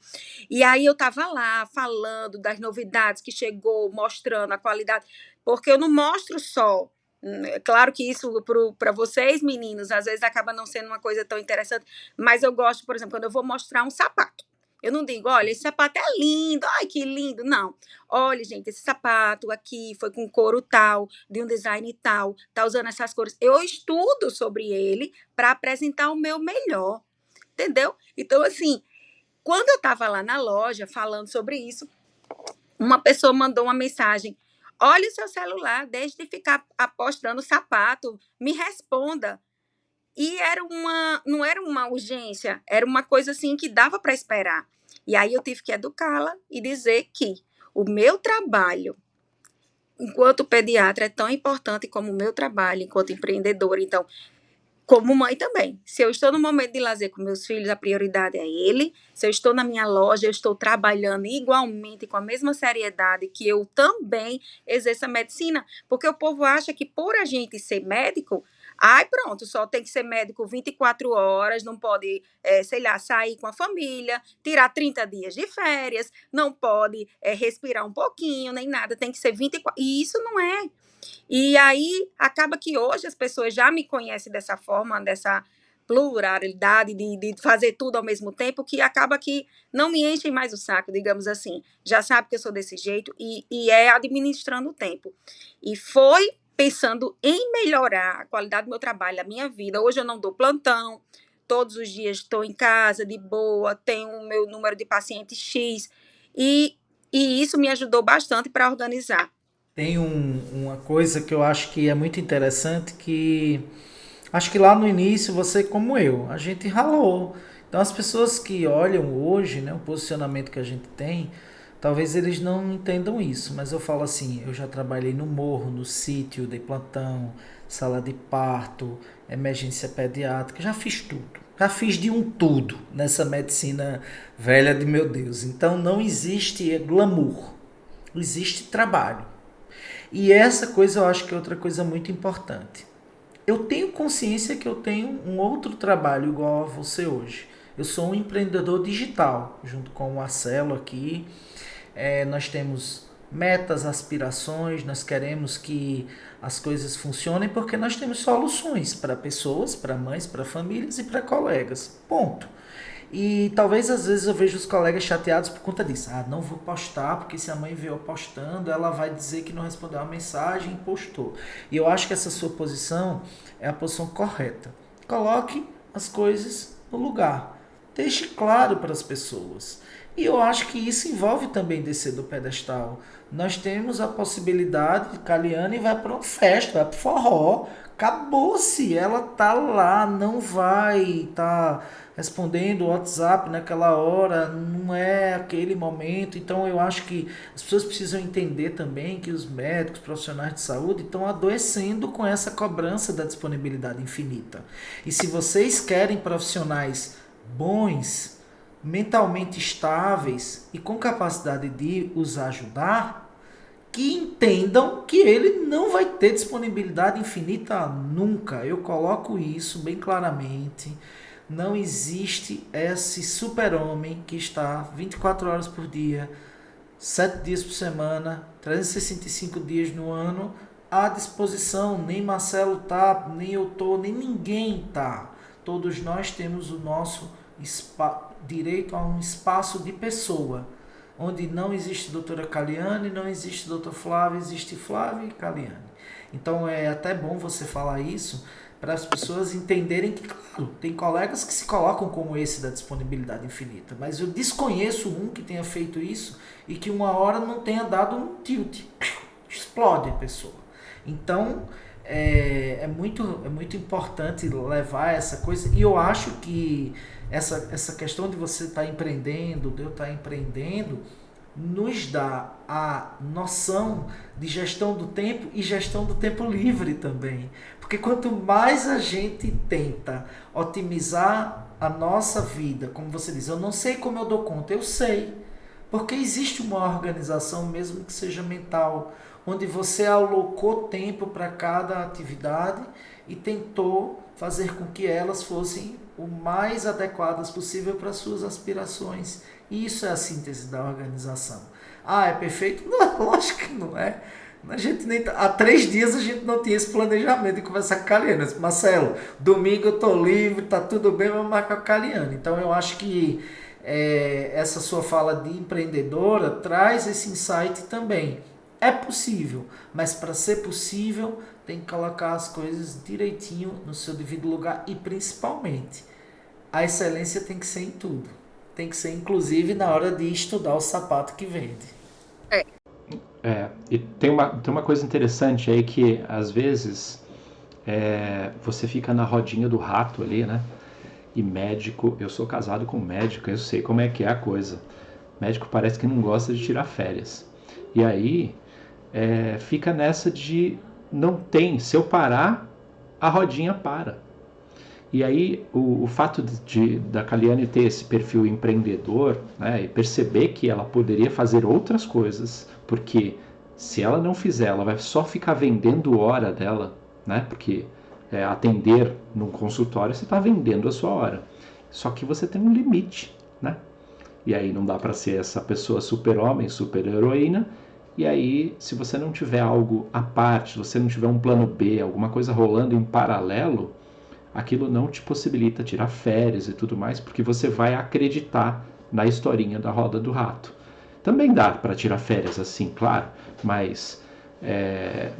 Speaker 2: E aí eu estava lá falando das novidades que chegou, mostrando a qualidade, porque eu não mostro só. É claro que isso para vocês, meninos, às vezes acaba não sendo uma coisa tão interessante, mas eu gosto, por exemplo, quando eu vou mostrar um sapato. Eu não digo, olha, esse sapato é lindo, ai que lindo. Não. Olha, gente, esse sapato aqui foi com couro tal, de um design tal, tá usando essas cores. Eu estudo sobre ele para apresentar o meu melhor, entendeu? Então, assim, quando eu estava lá na loja falando sobre isso, uma pessoa mandou uma mensagem: olha o seu celular, deixe de ficar apostando sapato, me responda. E não era uma urgência, era uma coisa assim que dava para esperar. E aí eu tive que educá-la e dizer que o meu trabalho enquanto pediatra é tão importante como o meu trabalho enquanto empreendedora. Então, como mãe também. Se eu estou no momento de lazer com meus filhos, a prioridade é ele. Se eu estou na minha loja, eu estou trabalhando igualmente, com a mesma seriedade que eu também exerço a medicina. Porque o povo acha que por a gente ser médico, pronto, só tem que ser médico 24 horas, não pode, sei lá, sair com a família, tirar 30 dias de férias, não pode respirar um pouquinho, nem nada, tem que ser 24. E isso não é. E aí acaba que hoje as pessoas já me conhecem dessa forma, dessa pluralidade de fazer tudo ao mesmo tempo, que acaba que não me enchem mais o saco, digamos assim. Já sabe que eu sou desse jeito e é administrando o tempo. E foi pensando em melhorar a qualidade do meu trabalho, a minha vida. Hoje eu não dou plantão, todos os dias estou em casa, de boa, tenho o meu número de pacientes X, e, e isso me ajudou bastante para organizar.
Speaker 3: Tem uma coisa que eu acho que é muito interessante, que acho que lá no início você, como eu, a gente ralou. Então as pessoas que olham hoje, né, o posicionamento que a gente tem, talvez eles não entendam isso, mas eu falo assim, eu já trabalhei no morro, no sítio, dei plantão, sala de parto, emergência pediátrica, já fiz tudo. Já fiz de um tudo nessa medicina velha de meu Deus. Então não existe glamour, existe trabalho. E essa coisa eu acho que é outra coisa muito importante. Eu tenho consciência que eu tenho um outro trabalho igual a você hoje. Eu sou um empreendedor digital, junto com o Marcelo aqui. Nós temos metas, aspirações, nós queremos que as coisas funcionem porque nós temos soluções para pessoas, para mães, para famílias e para colegas. Ponto. E talvez às vezes eu vejo os colegas chateados por conta disso. Não vou postar porque se a mãe viu eu postando, ela vai dizer que não respondeu a mensagem e postou. E eu acho que essa sua posição é a posição correta. Coloque as coisas no lugar. Deixe claro para as pessoas. E eu acho que isso envolve também descer do pedestal. Nós temos a possibilidade de Caliane vai para uma festa, vai para forró. Acabou-se, ela tá lá, não vai tá respondendo o WhatsApp naquela hora, não é aquele momento. Então eu acho que as pessoas precisam entender também que os médicos, profissionais de saúde estão adoecendo com essa cobrança da disponibilidade infinita. E se vocês querem profissionais bons, mentalmente estáveis e com capacidade de os ajudar, que entendam que ele não vai ter disponibilidade infinita nunca. Eu coloco isso bem claramente. Não existe esse super-homem que está 24 horas por dia, 7 dias por semana, 365 dias no ano à disposição. Nem Marcelo tá, nem eu tô, nem ninguém tá. Todos nós temos o nosso direito a um espaço de pessoa, onde não existe doutora Caliane, não existe doutor Flávio, existe Flávio e Caliane. Então é até bom você falar isso para as pessoas entenderem que, claro, tem colegas que se colocam como esse da disponibilidade infinita, mas eu desconheço um que tenha feito isso e que uma hora não tenha dado um tilt, explode a pessoa. Então é muito importante levar essa coisa, e eu acho que essa questão de você estar empreendendo, de eu estar empreendendo, nos dá a noção de gestão do tempo e gestão do tempo livre também. Porque quanto mais a gente tenta otimizar a nossa vida, como você diz, eu não sei como eu dou conta, eu sei. Porque existe uma organização, mesmo que seja mental, onde você alocou tempo para cada atividade e tentou fazer com que elas fossem o mais adequadas possível para suas aspirações. E isso é a síntese da organização. Ah, é perfeito? Não, lógico que não é. A gente nem, há 3 dias a gente não tinha esse planejamento de conversar com a Caliane. Marcelo, domingo eu estou livre, tá tudo bem, vamos marcar com a Caliane. Então eu acho que essa sua fala de empreendedora traz esse insight também. É possível, mas para ser possível tem que colocar as coisas direitinho no seu devido lugar e principalmente a excelência tem que ser em tudo. Tem que ser inclusive na hora de estudar o sapato que vende.
Speaker 2: É.
Speaker 1: E tem uma coisa interessante aí que às vezes você fica na rodinha do rato ali, né? E médico, eu sou casado com médico, eu sei como é que é a coisa. Médico parece que não gosta de tirar férias. E aí fica nessa de não tem, se eu parar, a rodinha para. E aí o fato da Caliane ter esse perfil empreendedor, né, e perceber que ela poderia fazer outras coisas, porque se ela não fizer, ela vai só ficar vendendo hora dela, né, porque atender num consultório você está vendendo a sua hora. Só que você tem um limite, né? E aí não dá para ser essa pessoa super-homem, super-heroína. E aí, se você não tiver algo à parte, se você não tiver um plano B, alguma coisa rolando em paralelo, aquilo não te possibilita tirar férias e tudo mais, porque você vai acreditar na historinha da roda do rato. Também dá para tirar férias assim, claro, mas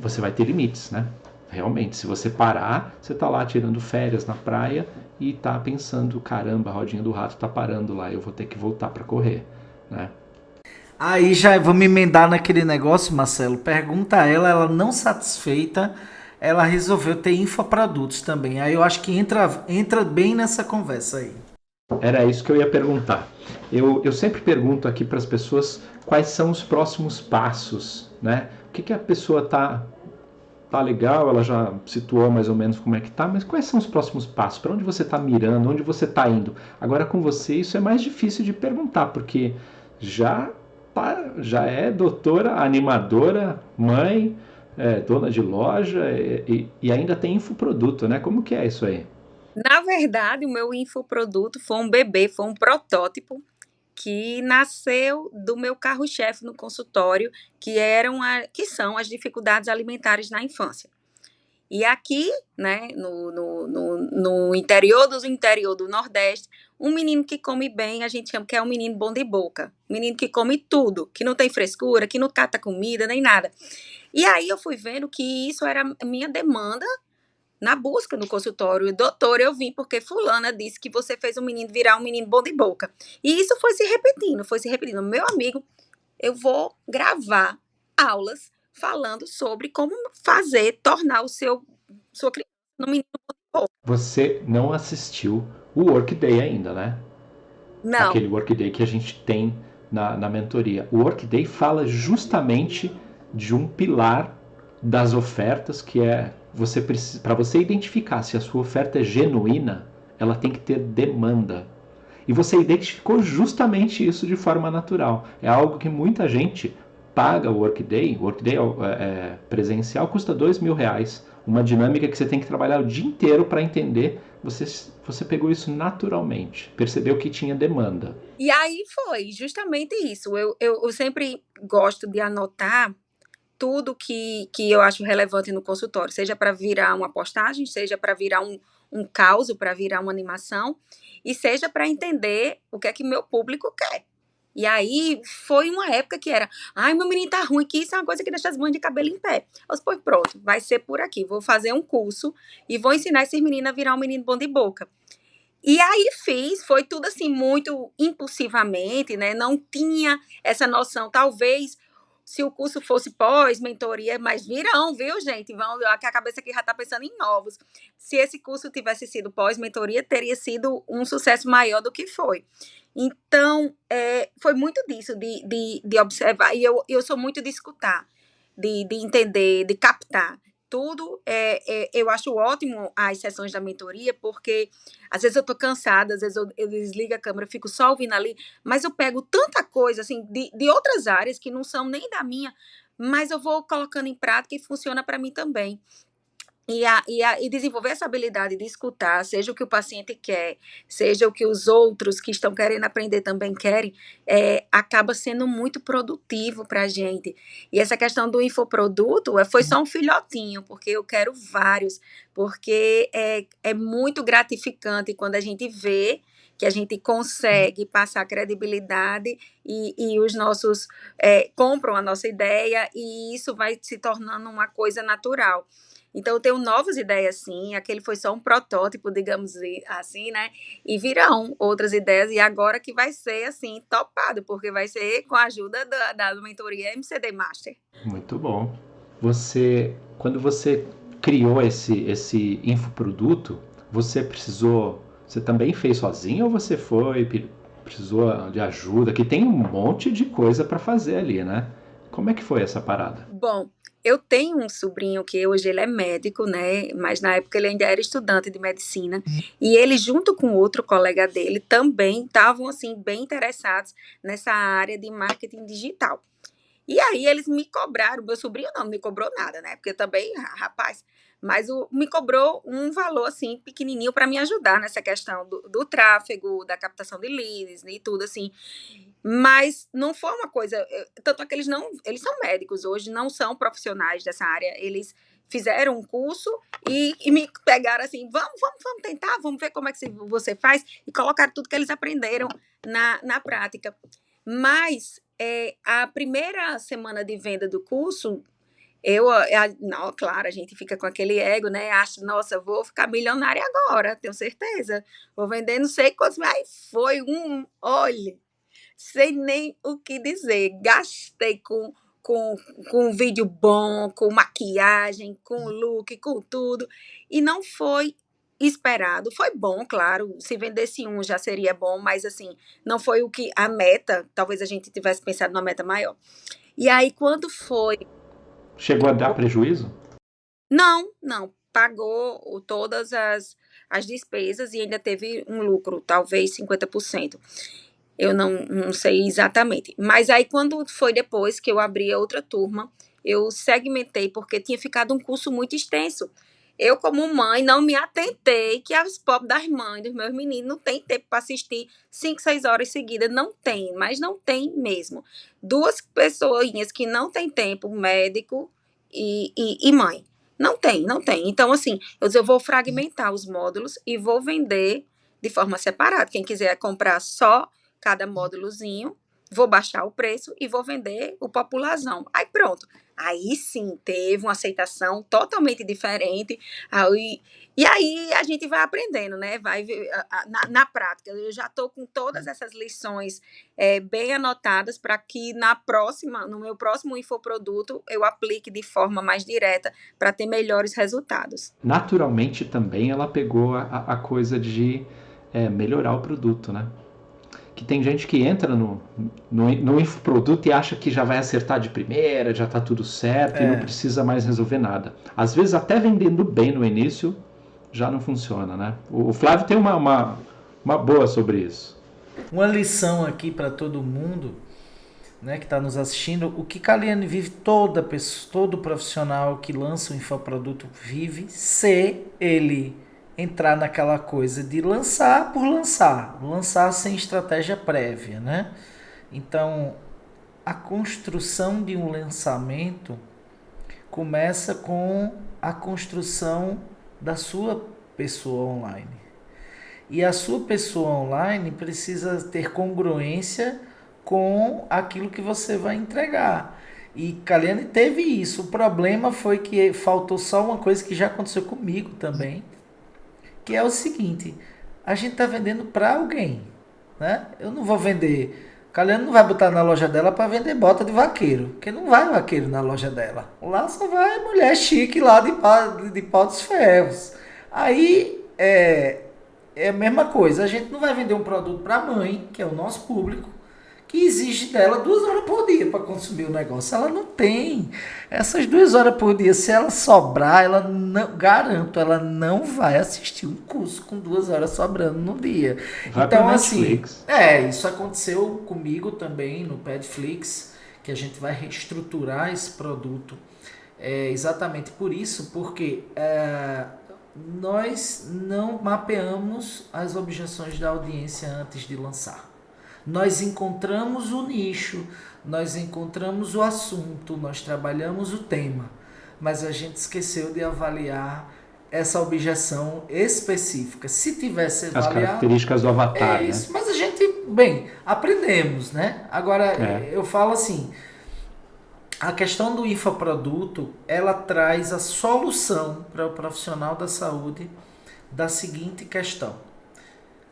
Speaker 1: você vai ter limites, né? Realmente, se você parar, você tá lá tirando férias na praia e tá pensando, caramba, a rodinha do rato tá parando lá, eu vou ter que voltar para correr, né?
Speaker 3: Aí já vamos emendar naquele negócio, Marcelo. Pergunta a ela, ela não satisfeita, ela resolveu ter infoprodutos também. Aí eu acho que entra bem nessa conversa aí.
Speaker 1: Era isso que eu ia perguntar. Eu sempre pergunto aqui para as pessoas quais são os próximos passos, né? O que a pessoa tá legal, ela já situou mais ou menos como é que tá, mas quais são os próximos passos? Para onde você está mirando? Onde você está indo? Agora com você isso é mais difícil de perguntar, porque já é doutora, animadora, mãe, dona de loja e ainda tem infoproduto, né? Como que é isso aí?
Speaker 2: Na verdade, o meu infoproduto foi um bebê, foi um protótipo que nasceu do meu carro-chefe no consultório, que são as dificuldades alimentares na infância. E aqui, né, no interior do Nordeste, um menino que come bem, a gente chama que é um menino bom de boca. Um menino que come tudo, que não tem frescura, que não cata comida, nem nada. E aí eu fui vendo que isso era a minha demanda na busca no consultório. Doutor, eu vim porque fulana disse que você fez um menino virar um menino bom de boca. E isso foi se repetindo, foi se repetindo. Meu amigo, eu vou gravar aulas falando sobre como fazer, tornar sua criança um menino bom de boca.
Speaker 1: Você não assistiu o Workday ainda, né?
Speaker 2: Não,
Speaker 1: Aquele Workday que a gente tem na mentoria. O Workday fala justamente de um pilar das ofertas, que é para você identificar se a sua oferta é genuína, ela tem que ter demanda. E você identificou justamente isso de forma natural. É algo que muita gente paga o Workday. O Workday presencial custa R$ 2.000. Uma dinâmica que você tem que trabalhar o dia inteiro para entender. Você pegou isso naturalmente, percebeu que tinha demanda.
Speaker 2: e aí foi justamente isso. Eu sempre gosto de anotar tudo que eu acho relevante no consultório, seja para virar uma postagem, seja para virar um caos, para virar uma animação, e seja para entender o que é que meu público quer. E aí foi uma época que era, ai, meu menino tá ruim, que isso é uma coisa que deixa as mães de cabelo em pé. Eu disse, pois pronto, vai ser por aqui. Vou fazer um curso e vou ensinar esses meninos a virar um menino bom de boca. E aí foi tudo assim, muito impulsivamente, né? Não tinha essa noção, talvez, se o curso fosse pós-mentoria, mas virão, viu, gente? A cabeça aqui já está pensando em novos. Se esse curso tivesse sido pós-mentoria, teria sido um sucesso maior do que foi. Então, foi muito disso, de observar, e eu sou muito de escutar, de entender, de captar. Tudo, eu acho ótimo as sessões da mentoria, porque às vezes eu tô cansada, às vezes eu desligo a câmera, fico só ouvindo ali, mas eu pego tanta coisa, assim, de outras áreas que não são nem da minha, mas eu vou colocando em prática e funciona para mim também. E desenvolver essa habilidade de escutar, seja o que o paciente quer, seja o que os outros que estão querendo aprender também querem, acaba sendo muito produtivo para a gente. E essa questão do infoproduto foi só um filhotinho, porque eu quero vários, porque é muito gratificante quando a gente vê que a gente consegue passar credibilidade e os nossos compram a nossa ideia e isso vai se tornando uma coisa natural. Então, eu tenho novas ideias, sim. Aquele foi só um protótipo, digamos assim, né? E virão outras ideias. E agora que vai ser, assim, topado, porque vai ser com a ajuda da mentoria MCD Master.
Speaker 1: Muito bom. Quando você criou esse infoproduto, você também fez sozinho ou você precisou de ajuda? Que tem um monte de coisa para fazer ali, né? Como é que foi essa parada?
Speaker 2: Bom, eu tenho um sobrinho que hoje ele é médico, né? Mas na época ele ainda era estudante de medicina. E ele, junto com outro colega dele, também estavam, assim, bem interessados nessa área de marketing digital. E aí eles me cobraram, meu sobrinho não me cobrou nada, né? Porque também, rapaz, mas me cobrou um valor assim pequenininho para me ajudar nessa questão do tráfego, da captação de leads e tudo assim. Mas não foi uma coisa, tanto é que eles são médicos hoje, não são profissionais dessa área, eles fizeram um curso e me pegaram assim, vamos tentar, vamos ver como é que você faz, e colocaram tudo que eles aprenderam na prática. Mas a primeira semana de venda do curso, não, claro, a gente fica com aquele ego, né? Acho, nossa, vou ficar milionária agora, tenho certeza. Vou vender não sei quantos, mas foi olha, sei nem o que dizer. Gastei com um vídeo bom, com maquiagem, com look, com tudo. E não foi esperado. Foi bom, claro. Se vendesse um já seria bom, mas assim, não foi o que a meta. Talvez a gente tivesse pensado numa meta maior. E aí, quando foi.
Speaker 1: Chegou a dar prejuízo?
Speaker 2: Não. Pagou todas as despesas e ainda teve um lucro, talvez 50%. Eu não sei exatamente. Mas aí, quando foi depois que eu abri a outra turma, eu segmentei, porque tinha ficado um curso muito extenso. Eu, como mãe, não me atentei que as pobres das mães, dos meus meninos, não tem tempo para assistir 5, 6 horas seguidas. Não tem, mas não tem mesmo. Duas pessoinhas que não têm tempo, médico e mãe. Não tem. Então, assim, eu vou fragmentar os módulos e vou vender de forma separada. Quem quiser comprar só cada módulozinho, vou baixar o preço e vou vender o popularzão. Aí pronto. Aí sim, teve uma aceitação totalmente diferente. E aí a gente vai aprendendo, né? Vai na prática. Eu já estou com todas essas lições bem anotadas para que no meu próximo infoproduto, eu aplique de forma mais direta para ter melhores resultados.
Speaker 1: Naturalmente também ela pegou a coisa de melhorar o produto, né? Que tem gente que entra no infoproduto e acha que já vai acertar de primeira, já está tudo certo e não precisa mais resolver nada. Às vezes até vendendo bem no início já não funciona, né? O Flávio tem uma boa sobre isso.
Speaker 3: Uma lição aqui para todo mundo, né, que está nos assistindo, o que Caliane vive, todo profissional que lança um infoproduto vive, se ele entrar naquela coisa de lançar por lançar sem estratégia prévia, né? Então, a construção de um lançamento começa com a construção da sua pessoa online. E a sua pessoa online precisa ter congruência com aquilo que você vai entregar. E Caliane teve isso. O problema foi que faltou só uma coisa que já aconteceu comigo também, que é o seguinte: a gente está vendendo para alguém, né? Eu não vou vender. Caliane não vai botar na loja dela para vender bota de vaqueiro, porque não vai vaqueiro na loja dela. Lá só vai mulher chique lá de pau dos ferros. Aí é a mesma coisa. A gente não vai vender um produto para a mãe, que é o nosso público, que exige dela 2 horas por dia para consumir o negócio. Ela não tem essas 2 horas por dia. Se ela sobrar, ela não, garanto, ela não vai assistir um curso com 2 horas sobrando no dia.
Speaker 1: Vai
Speaker 3: então,
Speaker 1: pro
Speaker 3: assim,
Speaker 1: Netflix.
Speaker 3: isso aconteceu comigo também no Padflix, que a gente vai reestruturar esse produto. Exatamente por isso, porque nós não mapeamos as objeções da audiência antes de lançar. Nós encontramos o nicho, nós encontramos o assunto, nós trabalhamos o tema, mas a gente esqueceu de avaliar essa objeção específica. Se tivesse avaliado...
Speaker 1: As características do avatar,
Speaker 3: isso,
Speaker 1: né?
Speaker 3: mas a gente, aprendemos, né? Agora, eu falo assim, a questão do infoproduto, ela traz a solução para o profissional da saúde da seguinte questão: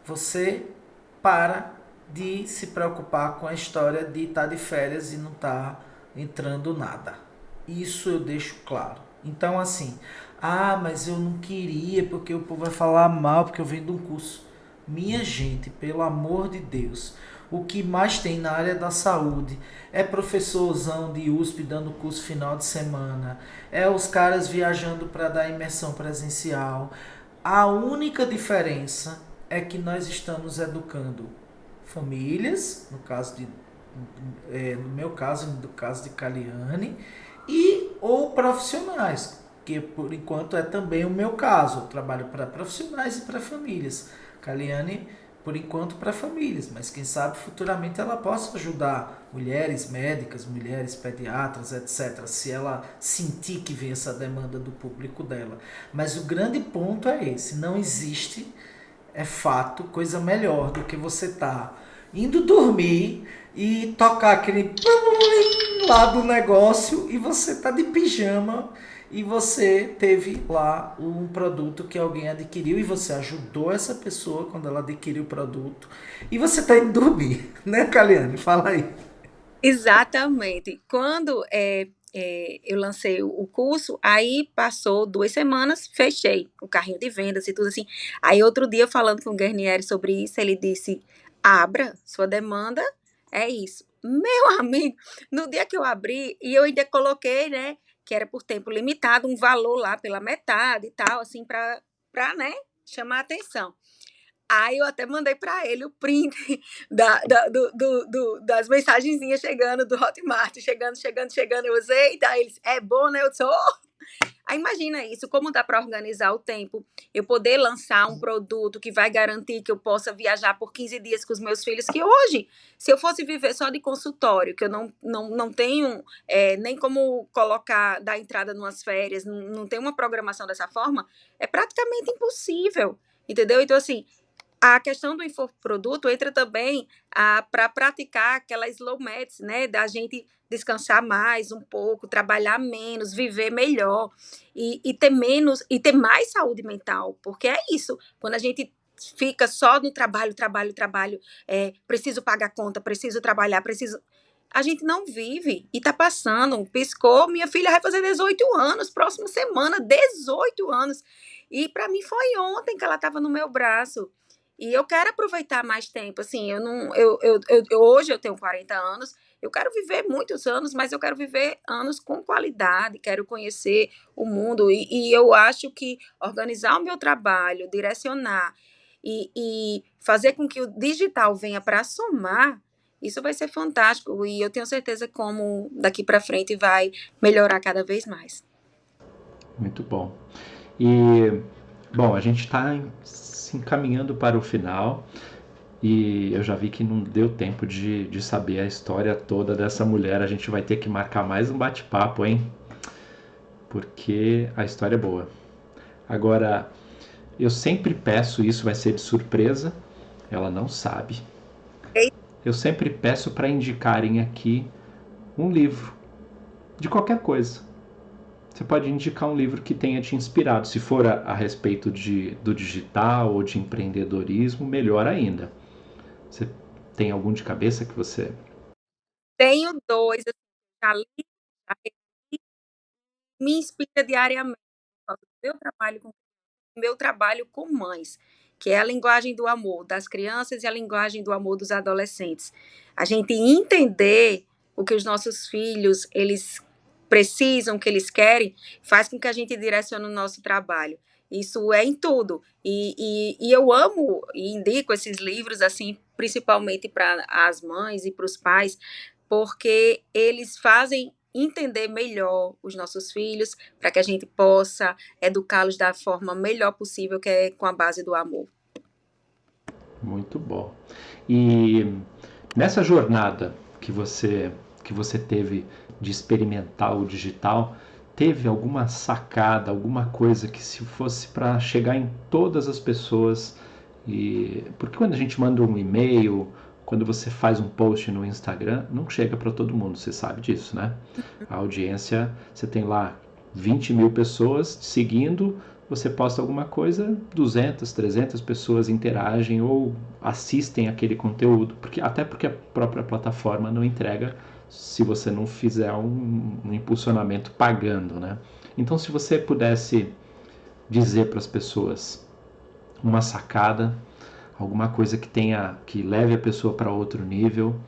Speaker 3: você para de se preocupar com a história de estar de férias e não estar entrando nada. Isso eu deixo claro. Então, assim, mas eu não queria porque o povo vai falar mal porque eu vendo um curso. Minha gente, pelo amor de Deus, o que mais tem na área da saúde é professorzão de USP dando curso final de semana, é os caras viajando para dar imersão presencial. A única diferença é que nós estamos educando famílias, no meu caso, no caso de Caliane, ou profissionais, que por enquanto é também o meu caso. Eu trabalho para profissionais e para famílias. Caliane, por enquanto, para famílias, mas quem sabe futuramente ela possa ajudar mulheres médicas, mulheres pediatras, etc., se ela sentir que vem essa demanda do público dela. Mas o grande ponto é esse: não existe, é fato, coisa melhor do que você estar indo dormir e tocar aquele lá do negócio e você tá de pijama e você teve lá um produto que alguém adquiriu e você ajudou essa pessoa quando ela adquiriu o produto e você tá indo dormir, né, Caliane? Fala aí.
Speaker 2: Exatamente. Quando eu lancei o curso, aí passou 2 semanas, fechei o carrinho de vendas e tudo assim. Aí outro dia, falando com o Guarnieri sobre isso, ele disse: abra sua demanda, é isso. Meu amigo, no dia que eu abri, e eu ainda coloquei, né, que era por tempo limitado, um valor lá pela metade e tal, assim, para né, chamar a atenção. Aí eu até mandei para ele o print das mensagenzinhas chegando do Hotmart, chegando. Eu usei, tá? Eles, é bom, né? Eu disse, Aí imagina isso, como dá para organizar o tempo, eu poder lançar um produto que vai garantir que eu possa viajar por 15 dias com os meus filhos, que hoje, se eu fosse viver só de consultório, que eu não tenho nem como dar entrada numas férias, não tenho uma programação dessa forma, é praticamente impossível, entendeu? Então, assim, a questão do infoproduto entra também para praticar aquela slow medicine, né? Da gente descansar mais um pouco, trabalhar menos, viver melhor e ter menos e ter mais saúde mental, porque é isso. Quando a gente fica só no trabalho, trabalho, trabalho, preciso pagar conta, preciso trabalhar, preciso. A gente não vive e tá passando. Piscou, minha filha vai fazer 18 anos, próxima semana, 18 anos. E para mim foi ontem que ela estava no meu braço. E eu quero aproveitar mais tempo, assim, eu não, hoje eu tenho 40 anos, eu quero viver muitos anos, mas eu quero viver anos com qualidade, quero conhecer o mundo, e eu acho que organizar o meu trabalho, direcionar e fazer com que o digital venha para somar, isso vai ser fantástico, e eu tenho certeza como daqui para frente vai melhorar cada vez mais.
Speaker 1: Muito bom. E, bom, a gente está se encaminhando para o final e eu já vi que não deu tempo de saber a história toda dessa mulher. A gente vai ter que marcar mais um bate-papo, hein? Porque a história é boa. Agora, eu sempre peço, isso vai ser de surpresa, ela não sabe. Eu sempre peço para indicarem aqui um livro, de qualquer coisa. Você pode indicar um livro que tenha te inspirado. Se for a respeito do digital ou de empreendedorismo, melhor ainda. Você tem algum de cabeça que você...
Speaker 2: Tenho dois, já li, já reli, me inspira diariamente por causa do meu trabalho com mães, que é a linguagem do amor das crianças e a linguagem do amor dos adolescentes. A gente entender o que os nossos filhos, eles precisam, o que eles querem, faz com que a gente direcione o nosso trabalho. Isso é em tudo. E eu amo e indico esses livros, assim, principalmente para as mães e para os pais, porque eles fazem entender melhor os nossos filhos, para que a gente possa educá-los da forma melhor possível, que é com a base do amor.
Speaker 1: Muito bom. E nessa jornada que você teve de experimentar o digital, teve alguma sacada, alguma coisa que se fosse para chegar em todas as pessoas? E porque quando a gente manda um e-mail, quando você faz um post no Instagram, não chega para todo mundo, você sabe disso, né? A audiência, você tem lá 20 mil pessoas seguindo, você posta alguma coisa, 200, 300 pessoas interagem ou assistem aquele conteúdo, até porque a própria plataforma não entrega se você não fizer um impulsionamento pagando, né? Então, se você pudesse dizer para as pessoas uma sacada, alguma coisa que leve a pessoa para outro nível,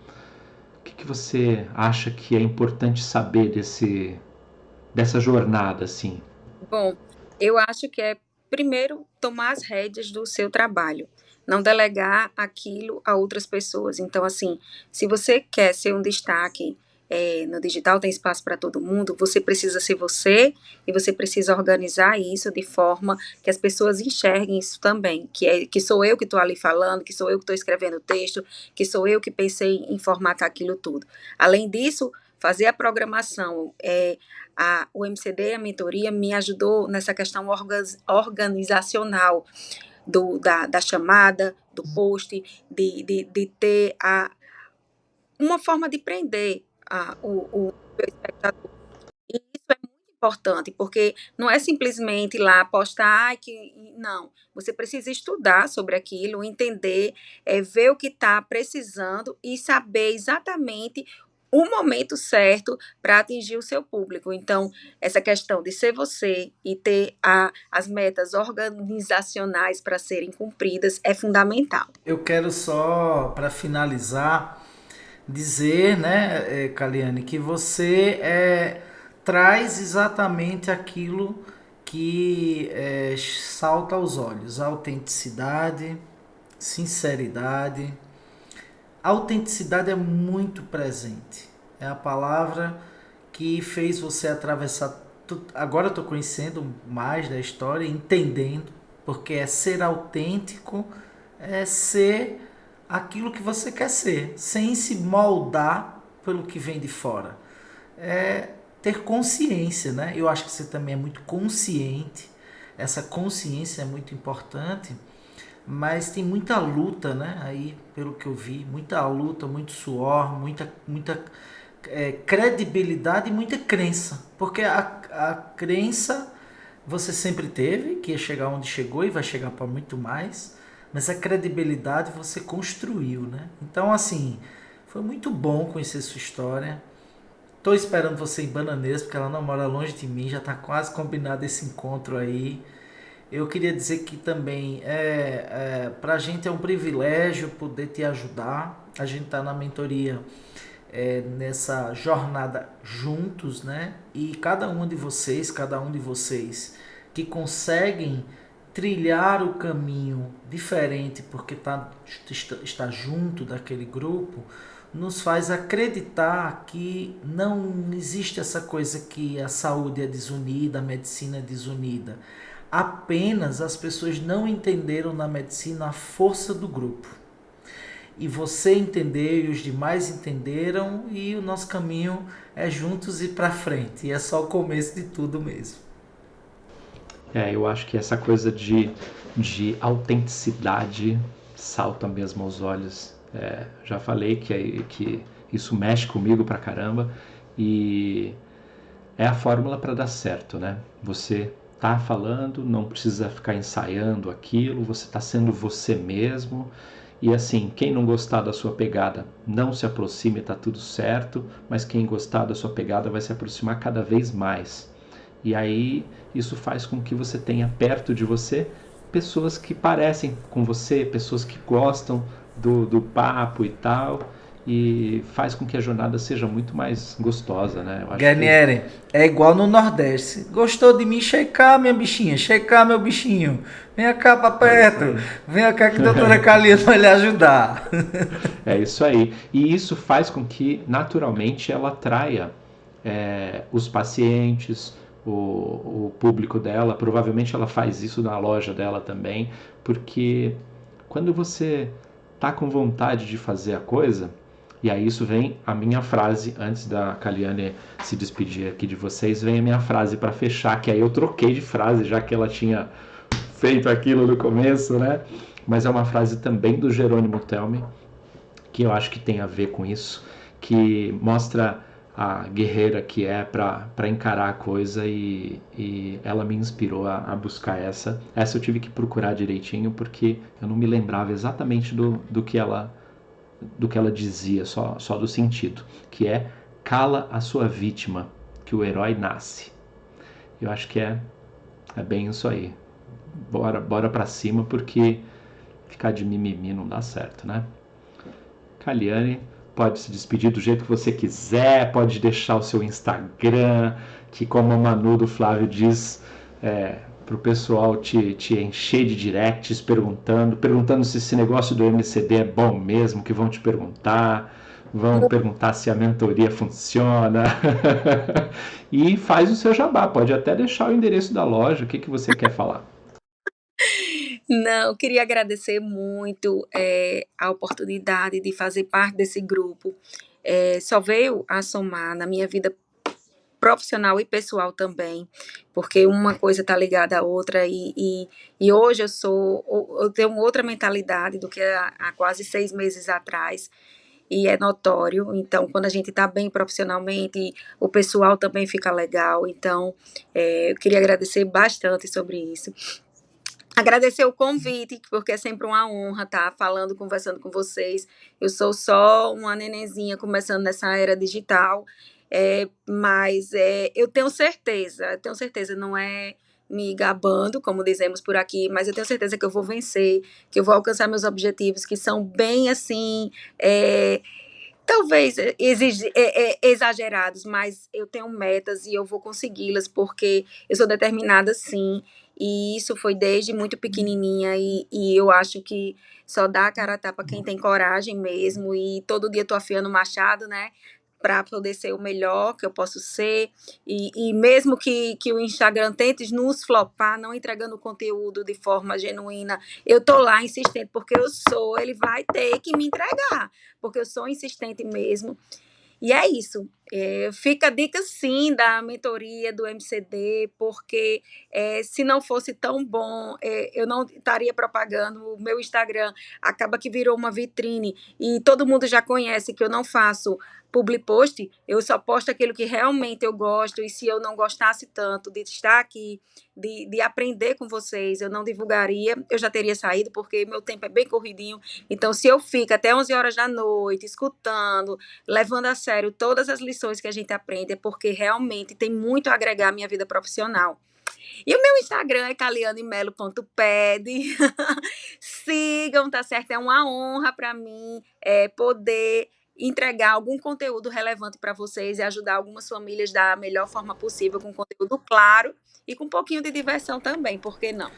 Speaker 1: o que você acha que é importante saber dessa jornada, assim?
Speaker 2: Bom, eu acho que é, primeiro, tomar as rédeas do seu trabalho, não delegar aquilo a outras pessoas. Então, assim, se você quer ser um destaque no digital, tem espaço para todo mundo, você precisa ser você e você precisa organizar isso de forma que as pessoas enxerguem isso também, que sou eu que estou ali falando, que sou eu que estou escrevendo o texto, que sou eu que pensei em formatar aquilo tudo. Além disso, fazer a programação, o MCD, a mentoria, me ajudou nessa questão organizacional da chamada, do post, de ter uma forma de prender o espectador. E isso é muito importante, porque não é simplesmente ir lá postar, não. Você precisa estudar sobre aquilo, entender, ver o que está precisando e saber exatamente o momento certo para atingir o seu público. Então, essa questão de ser você e ter as metas organizacionais para serem cumpridas é fundamental.
Speaker 3: Eu quero só, para finalizar, dizer, né, Kaliane, que você traz exatamente aquilo que salta aos olhos: autenticidade, sinceridade. A autenticidade é muito presente. É a palavra que fez você atravessar. Agora eu estou conhecendo mais da história, entendendo, porque é ser autêntico, é ser aquilo que você quer ser, sem se moldar pelo que vem de fora. É ter consciência, né? Eu acho que você também é muito consciente. Essa consciência é muito importante mas tem muita luta, né? Aí, pelo que eu vi, muita luta, muito suor, muita credibilidade e muita crença. Porque a crença você sempre teve, que ia chegar onde chegou e vai chegar para muito mais, mas a credibilidade você construiu, né? Então, assim, foi muito bom conhecer sua história. Tô esperando você em Bananeiras, porque ela não mora longe de mim, já tá quase combinado esse encontro aí. Eu queria dizer que também pra gente é um privilégio poder te ajudar. A gente tá na mentoria nessa jornada juntos, né? E cada um de vocês que conseguem trilhar o caminho diferente porque está junto daquele grupo, nos faz acreditar que não existe essa coisa que a saúde é desunida, a medicina é desunida. Apenas as pessoas não entenderam na medicina a força do grupo. E você entendeu e os demais entenderam e o nosso caminho é juntos e para frente. E é só o começo de tudo mesmo.
Speaker 1: Eu acho que essa coisa de autenticidade salta mesmo aos olhos. Já falei que isso mexe comigo pra caramba e é a fórmula para dar certo, né? Você tá falando, não precisa ficar ensaiando aquilo, você tá sendo você mesmo. E assim, quem não gostar da sua pegada, não se aproxime, tá tudo certo, mas quem gostar da sua pegada vai se aproximar cada vez mais. E aí isso faz com que você tenha perto de você pessoas que parecem com você, pessoas que gostam do papo e tal, e faz com que a jornada seja muito mais gostosa, né? Eu acho que
Speaker 3: Guarnieri, é igual no Nordeste. Gostou de mim? Checar, minha bichinha. Checar, meu bichinho. Vem cá pra
Speaker 1: é isso
Speaker 3: perto.
Speaker 1: aí.
Speaker 3: Vem cá que a doutora Caliano vai lhe ajudar.
Speaker 1: É isso aí. E isso faz com que, naturalmente, ela atraia os pacientes, o público dela. Provavelmente ela faz isso na loja dela também, porque quando você tá com vontade de fazer a coisa, e aí isso vem a minha frase, antes da Kaliane se despedir aqui de vocês, vem a minha frase para fechar, que aí eu troquei de frase, já que ela tinha feito aquilo no começo, né? Mas é uma frase também do Jerônimo Telme, que eu acho que tem a ver com isso, que mostra a guerreira que é para encarar a coisa e ela me inspirou a buscar essa. Essa eu tive que procurar direitinho porque eu não me lembrava exatamente do que ela dizia, só do sentido, que é cala a sua vítima, que o herói nasce. Eu acho que é bem isso aí. Bora pra cima porque ficar de mimimi não dá certo, né? Kaliane, pode se despedir do jeito que você quiser, pode deixar o seu Instagram, que como a Manu do Flávio diz, para o pessoal te encher de directs perguntando se esse negócio do MCD é bom mesmo, que vão te perguntar, vão perguntar se a mentoria funciona. E faz o seu jabá, pode até deixar o endereço da loja, o que você quer falar?
Speaker 2: Não, queria agradecer muito a oportunidade de fazer parte desse grupo. Só veio a somar na minha vida profissional e pessoal também, porque uma coisa está ligada à outra e hoje eu tenho outra mentalidade do que há quase 6 meses atrás e é notório. Então, quando a gente está bem profissionalmente, o pessoal também fica legal. Então, eu queria agradecer bastante sobre isso. Agradecer o convite, porque é sempre uma honra estar falando, conversando com vocês. Eu sou só uma nenenzinha começando nessa era digital, mas eu tenho certeza, não é me gabando, como dizemos por aqui, mas eu tenho certeza que eu vou vencer, que eu vou alcançar meus objetivos, que são bem assim, talvez exagerados, mas eu tenho metas e eu vou consegui-las porque eu sou determinada sim. E isso foi desde muito pequenininha e eu acho que só dá a cara a tapa quem tem coragem mesmo. E todo dia eu tô afiando o machado, né? Para poder ser o melhor que eu posso ser. E mesmo que o Instagram tente nos flopar, não entregando conteúdo de forma genuína, eu tô lá insistente, porque eu sou, ele vai ter que me entregar, porque eu sou insistente mesmo. E é isso. Fica a dica, sim, da mentoria do MCD, porque se não fosse tão bom, eu não estaria propagando. O meu Instagram acaba que virou uma vitrine e todo mundo já conhece que eu não faço public post, eu só posto aquilo que realmente eu gosto, e se eu não gostasse tanto de estar aqui, de aprender com vocês, eu não divulgaria, eu já teria saído, porque meu tempo é bem corridinho. Então, se eu fico até 11 horas da noite, escutando, levando a sério todas as lições que a gente aprende, é porque realmente tem muito a agregar à minha vida profissional. E o meu Instagram é calianemelo.ped. Sigam, tá certo? É uma honra para mim poder entregar algum conteúdo relevante para vocês e ajudar algumas famílias da melhor forma possível, com conteúdo claro e com um pouquinho de diversão também, por que não?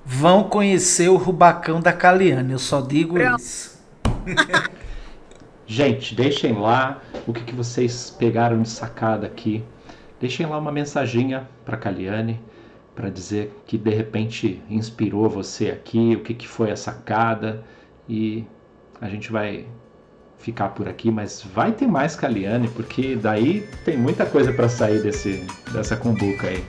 Speaker 3: Vão conhecer o Rubacão da Caliane, eu só digo
Speaker 2: Pronto.
Speaker 3: isso.
Speaker 1: Gente, deixem lá o que vocês pegaram de sacada aqui. Deixem lá uma mensaginha para Caliane, para dizer que de repente inspirou você aqui, o que foi a sacada, e a gente vai ficar por aqui, mas vai ter mais Caliane, porque daí tem muita coisa para sair dessa cumbuca aí.